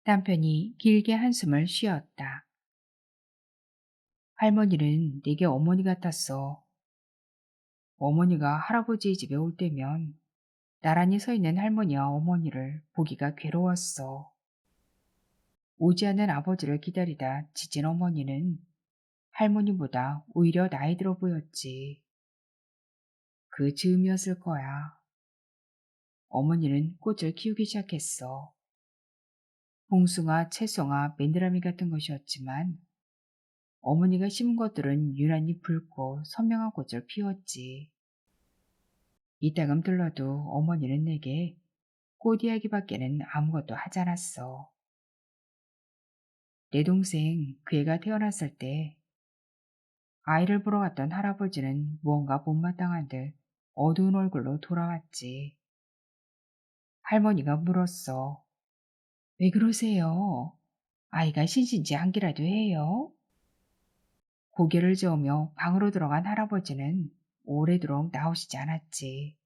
남편이 길게 한숨을 쉬었다. 할머니는 내게 어머니 같았어. 어머니가 할아버지의 집에 올 때면 나란히 서 있는 할머니와 어머니를 보기가 괴로웠어. 오지 않는 아버지를 기다리다 지친 어머니는 할머니보다 오히려 나이 들어 보였지. 그 즈음이었을 거야. 어머니는 꽃을 키우기 시작했어. 봉숭아, 채송아, 맨드라미 같은 것이었지만 어머니가 심은 것들은 유난히 붉고 선명한 꽃을 피웠지. 이따금 들러도 어머니는 내게 꽃 이야기밖에는 아무것도 하지 않았어. 내 동생 그 애가 태어났을 때 아이를 보러 갔던 할아버지는 무언가 못마땅한 듯 어두운 얼굴로 돌아왔지. 할머니가 물었어. 왜 그러세요? 아이가 신신지한기라도 해요? 고개를 저으며 방으로 들어간 할아버지는 오래도록 나오시지 않았지.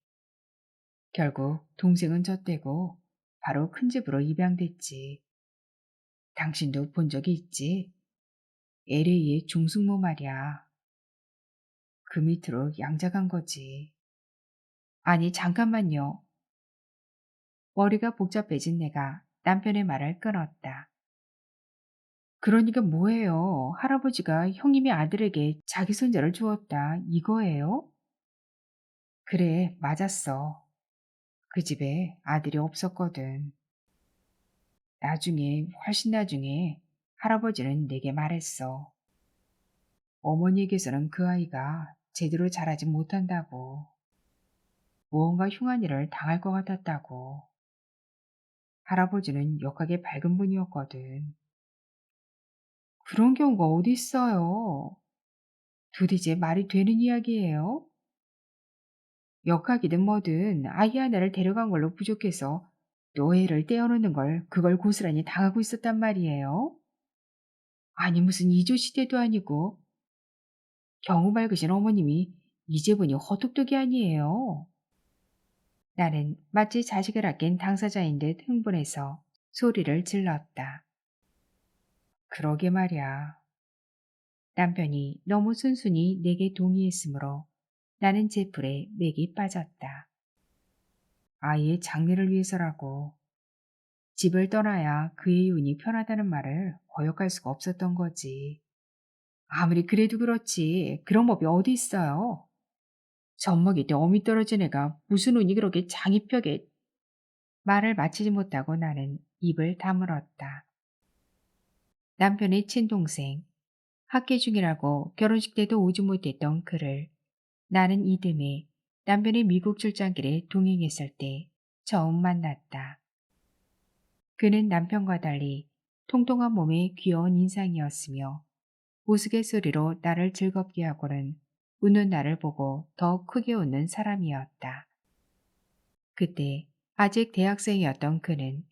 결국 동생은 젖대고 바로 큰 집으로 입양됐지. 당신도 본 적이 있지? LA의 중숙모 말이야. 그 밑으로 양자간 거지. 아니 잠깐만요. 머리가 복잡해진 내가 남편의 말을 끊었다. 그러니까 뭐예요? 할아버지가 형님의 아들에게 자기 손자를 주었다 이거예요? 그래 맞았어. 그 집에 아들이 없었거든. 나중에 훨씬 나중에 할아버지는 내게 말했어. 어머니에게서는 그 아이가 제대로 자라지 못한다고. 무언가 흉한 일을 당할 것 같았다고. 할아버지는 역하게 밝은 분이었거든. 그런 경우가 어디 있어요? 도대체 말이 되는 이야기예요? 역학이든 뭐든 아이 하나를 데려간 걸로 부족해서 또 애를 떼어놓는 걸 그걸 고스란히 당하고 있었단 말이에요? 아니 무슨 이조시대도 아니고 경우 밝으신 어머님이 이제 보니 헛똑똑이 아니에요. 나는 마치 자식을 아낀 당사자인 듯 흥분해서 소리를 질렀다. 그러게 말이야. 남편이 너무 순순히 내게 동의했으므로 나는 제풀에 맥이 빠졌다. 아이의 장래를 위해서라고. 집을 떠나야 그의 운이 편하다는 말을 거역할 수가 없었던 거지. 아무리 그래도 그렇지 그런 법이 어디 있어요. 젖먹이 때 어미 떨어진 애가 무슨 운이 그렇게 장이벽에. 말을 마치지 못하고 나는 입을 다물었다. 남편의 친동생, 학기 중이라고 결혼식 때도 오지 못했던 그를 나는 이듬해 남편의 미국 출장길에 동행했을 때 처음 만났다. 그는 남편과 달리 통통한 몸에 귀여운 인상이었으며 우스갯소리로 나를 즐겁게 하고는 웃는 나를 보고 더 크게 웃는 사람이었다. 그때 아직 대학생이었던 그는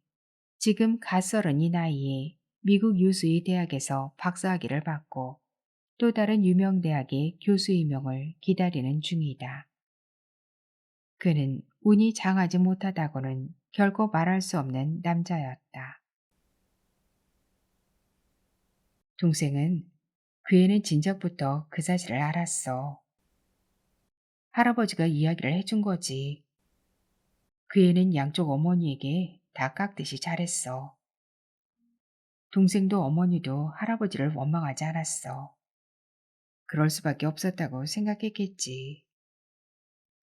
지금 갓서른이 나이에 미국 유수의 대학에서 박사학위를 받고 또 다른 유명 대학의 교수 임용을 기다리는 중이다. 그는 운이 장하지 못하다고는 결코 말할 수 없는 남자였다. 동생은 그 애는 진작부터 그 사실을 알았어. 할아버지가 이야기를 해준 거지. 그 애는 양쪽 어머니에게 다 깎듯이 잘했어. 동생도 어머니도 할아버지를 원망하지 않았어. 그럴 수밖에 없었다고 생각했겠지.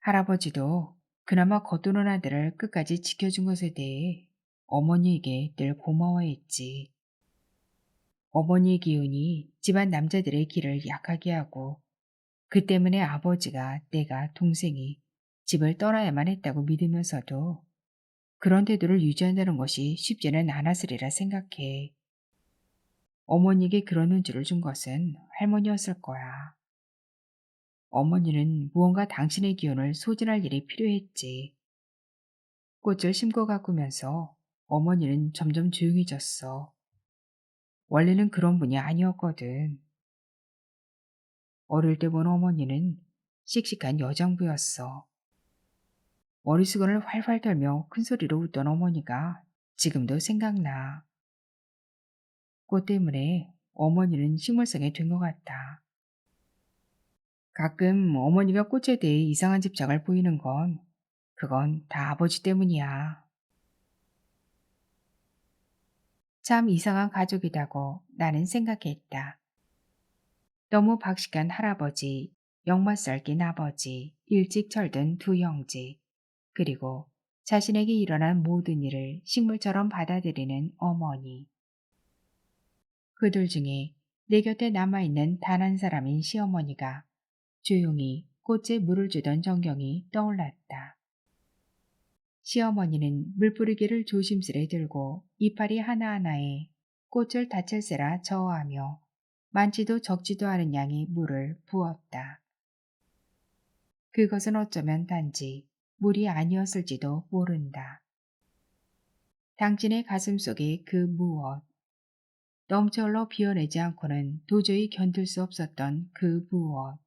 할아버지도 그나마 겉도는 아들을 끝까지 지켜준 것에 대해 어머니에게 늘 고마워했지. 어머니의 기운이 집안 남자들의 길을 약하게 하고 그 때문에 아버지가 내가 동생이 집을 떠나야만 했다고 믿으면서도 그런 태도를 유지한다는 것이 쉽지는 않았으리라 생각해. 어머니에게 그런 눈치를 준 것은 할머니였을 거야. 어머니는 무언가 당신의 기운을 소진할 일이 필요했지. 꽃을 심고 가꾸면서 어머니는 점점 조용해졌어. 원래는 그런 분이 아니었거든. 어릴 때 본 어머니는 씩씩한 여장부였어. 머리수건을 활활 떨며 큰소리로 웃던 어머니가 지금도 생각나. 꽃 때문에 어머니는 식물성에 된 것 같아. 가끔 어머니가 꽃에 대해 이상한 집착을 보이는 건 그건 다 아버지 때문이야. 참 이상한 가족이라고 나는 생각했다. 너무 박식한 할아버지, 역마 썰긴 아버지, 일찍 철든 두 형제, 그리고 자신에게 일어난 모든 일을 식물처럼 받아들이는 어머니. 그들 중에 내 곁에 남아있는 단 한 사람인 시어머니가 조용히 꽃에 물을 주던 전경이 떠올랐다. 시어머니는 물뿌리개를 조심스레 들고 이파리 하나하나에 꽃을 다칠세라 저어하며 많지도 적지도 않은 양의 물을 부었다. 그것은 어쩌면 단지 물이 아니었을지도 모른다. 당신의 가슴 속에 그 무엇, 넘쳐 흘러 비워내지 않고는 도저히 견딜 수 없었던 그 무엇,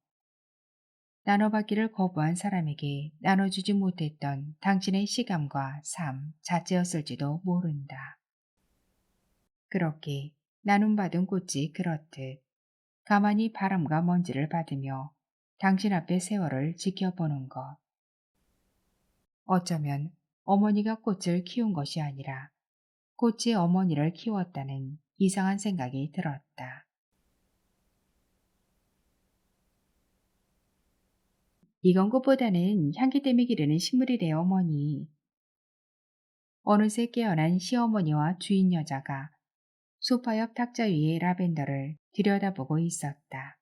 나눠받기를 거부한 사람에게 나눠주지 못했던 당신의 시감과 삶 자체였을지도 모른다. 그렇게 나눔받은 꽃이 그렇듯 가만히 바람과 먼지를 받으며 당신 앞에 세월을 지켜보는 것. 어쩌면 어머니가 꽃을 키운 것이 아니라 꽃이 어머니를 키웠다는 이상한 생각이 들었다. 이건 꽃보다는 향기 때문에 기르는 식물이래요, 어머니. 어느새 깨어난 시어머니와 주인 여자가 소파 옆 탁자 위의 라벤더를 들여다보고 있었다.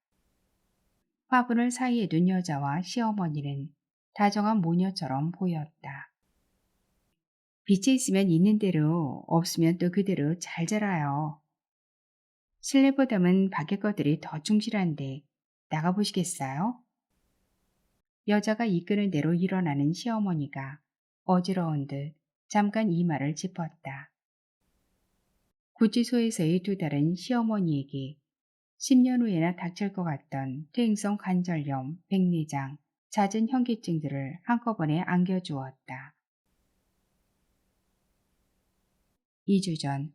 화분을 사이에 둔 여자와 시어머니는 다정한 모녀처럼 보였다. 빛이 있으면 있는 대로, 없으면 또 그대로 잘 자라요. 실내보다는 밖의 것들이 더 충실한데 나가보시겠어요? 여자가 이끄는 대로 일어나는 시어머니가 어지러운 듯 잠깐 이마를 짚었다. 구치소에서의 두 달은 시어머니에게 10년 후에나 닥칠 것 같던 퇴행성 관절염, 백내장, 잦은 현기증들을 한꺼번에 안겨주었다. 2주 전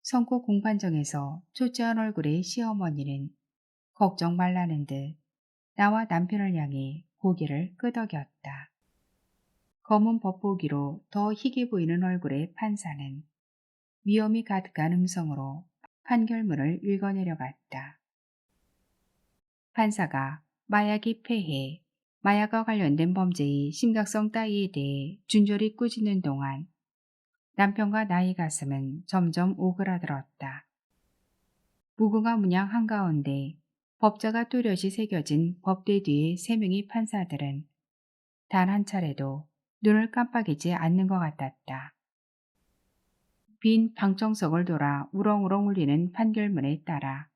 성고 공판정에서 초췌한 얼굴의 시어머니는 걱정 말라는 듯 나와 남편을 향해 고개를 끄덕였다. 검은 법보기로 더 희게 보이는 얼굴의 판사는 위험이 가득한 음성으로 판결문을 읽어내려갔다. 판사가 마약이 폐해, 마약과 관련된 범죄의 심각성 따위에 대해 준졸이 꾸짖는 동안 남편과 나의 가슴은 점점 오그라들었다. 무궁화 문양 한가운데 법자가 뚜렷이 새겨진 법대 뒤의 3명의 판사들은 단 한 차례도 눈을 깜빡이지 않는 것 같았다. 빈 방청석을 돌아 우렁우렁 울리는 판결문에 따라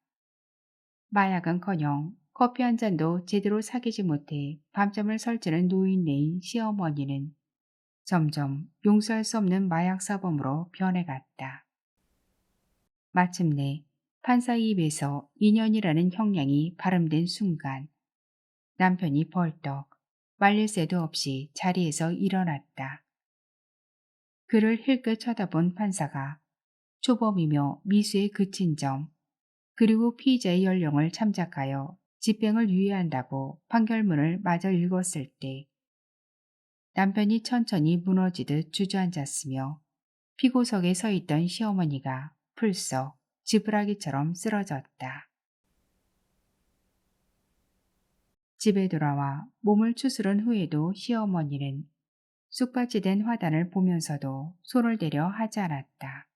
마약은커녕 커피 한 잔도 제대로 사귀지 못해 밤잠을 설치는 노인네인 시어머니는 점점 용서할 수 없는 마약 사범으로 변해갔다. 마침내 판사의 입에서 2년이라는 형량이 발음된 순간 남편이 벌떡 말릴 새도 없이 자리에서 일어났다. 그를 힐끗 쳐다본 판사가 초범이며 미수에 그친 점, 그리고 피의자의 연령을 참작하여 집행을 유예한다고 판결문을 마저 읽었을 때 남편이 천천히 무너지듯 주저앉았으며 피고석에 서 있던 시어머니가 풀썩 지푸라기처럼 쓰러졌다. 집에 돌아와 몸을 추스른 후에도 시어머니는 쑥받치된 화단을 보면서도 손을 대려 하지 않았다.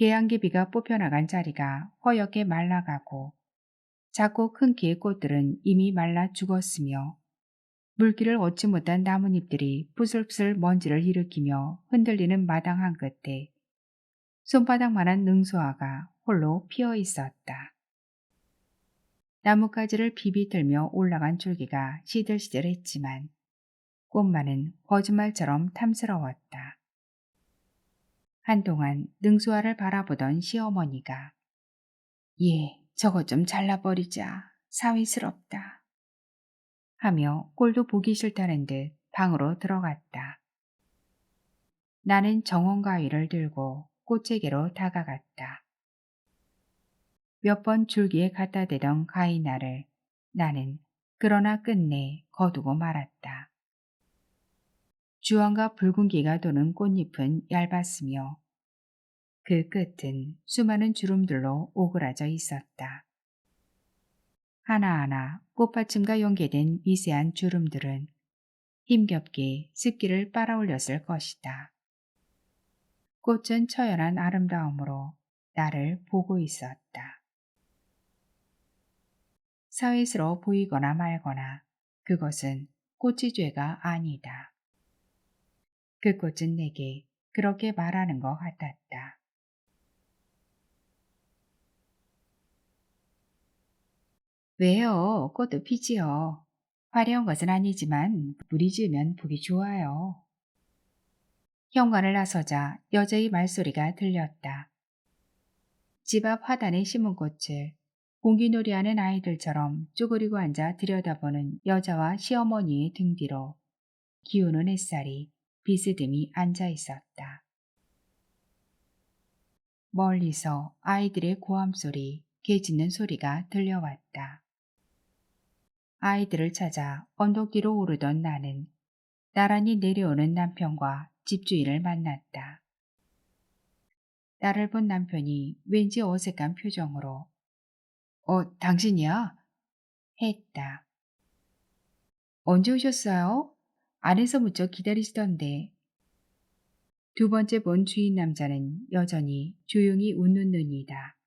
계양개비가 뽑혀나간 자리가 허옇게 말라가고 작고 큰 키의 꽃들은 이미 말라 죽었으며 물기를 얻지 못한 나뭇잎들이 부슬부슬 먼지를 일으키며 흔들리는 마당 한 끝에 손바닥만한 능수화가 홀로 피어 있었다. 나뭇가지를 비비들며 올라간 줄기가 시들시들했지만 꽃만은 거짓말처럼 탐스러웠다. 한동안 능수화를 바라보던 시어머니가 예, 저거 좀 잘라버리자. 사위스럽다. 하며 꼴도 보기 싫다는 듯 방으로 들어갔다. 나는 정원가위를 들고 꽃재개로 다가갔다. 몇 번 줄기에 갖다 대던 가위날을 나는 그러나 끝내 거두고 말았다. 주황과 붉은기가 도는 꽃잎은 얇았으며 그 끝은 수많은 주름들로 오그라져 있었다. 하나하나 꽃받침과 연계된 미세한 주름들은 힘겹게 습기를 빨아올렸을 것이다. 꽃은 처연한 아름다움으로 나를 보고 있었다. 사회스러워 보이거나 말거나 그것은 꽃의 죄가 아니다. 그 꽃은 내게 그렇게 말하는 것 같았다. 왜요? 꽃도 피지요. 화려한 것은 아니지만 물이 지으면 보기 좋아요. 현관을 나서자 여자의 말소리가 들렸다. 집 앞 화단에 심은 꽃을 공기놀이하는 아이들처럼 쭈그리고 앉아 들여다보는 여자와 시어머니의 등 뒤로 기우는 햇살이 비스듬히 앉아 있었다. 멀리서 아이들의 고함소리, 개 짖는 소리가 들려왔다. 아이들을 찾아 언덕 뒤로 오르던 나는 나란히 내려오는 남편과 집주인을 만났다. 나를 본 남편이 왠지 어색한 표정으로 당신이야? 했다. 언제 오셨어요? 안에서 무척 기다리시던데. 두 번째 본 주인 남자는 여전히 조용히 웃는 눈이다.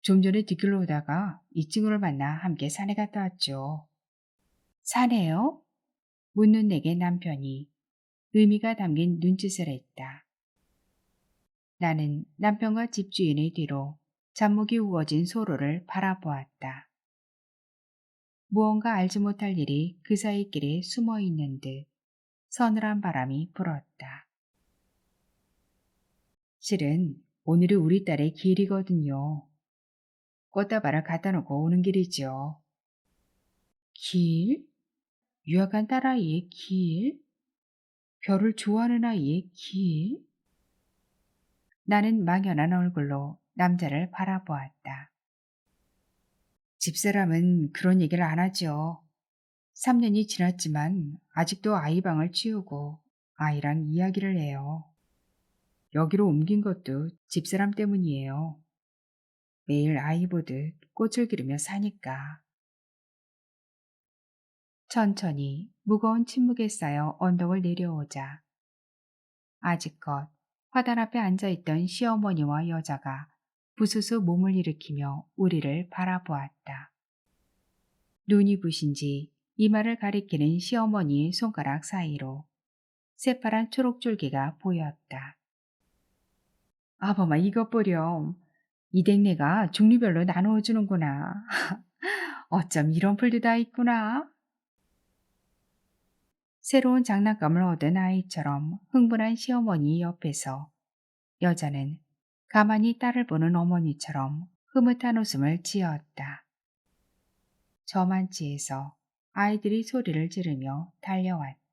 좀 전에 뒷길로 오다가 이 친구를 만나 함께 산에 갔다 왔죠. 산에요? 묻는 내게 남편이 의미가 담긴 눈짓을 했다. 나는 남편과 집주인의 뒤로 잡목이 우거진 소로를 바라보았다. 무언가 알지 못할 일이 그 사이 길에 숨어 있는 듯 서늘한 바람이 불었다. 실은 오늘이 우리 딸의 길이거든요. 꽃다발을 갖다 놓고 오는 길이죠. 길? 유학한 딸아이의 길? 별을 좋아하는 아이의 길? 나는 막연한 얼굴로 남자를 바라보았다. 집사람은 그런 얘기를 안 하죠. 3년이 지났지만 아직도 아이 방을 치우고 아이랑 이야기를 해요. 여기로 옮긴 것도 집사람 때문이에요. 매일 아이 보듯 꽃을 기르며 사니까. 천천히 무거운 침묵에 쌓여 언덕을 내려오자 아직껏 화단 앞에 앉아있던 시어머니와 여자가 부스스 몸을 일으키며 우리를 바라보았다. 눈이 부신지 이마를 가리키는 시어머니의 손가락 사이로 새파란 초록줄기가 보였다. 아범아 이것 보렴. 이 댕내가 종류별로 나누어주는구나. 어쩜 이런 풀도 다 있구나. 새로운 장난감을 얻은 아이처럼 흥분한 시어머니 옆에서 여자는 가만히 딸을 보는 어머니처럼 흐뭇한 웃음을 지었다. 저만치에서 아이들이 소리를 지르며 달려왔다.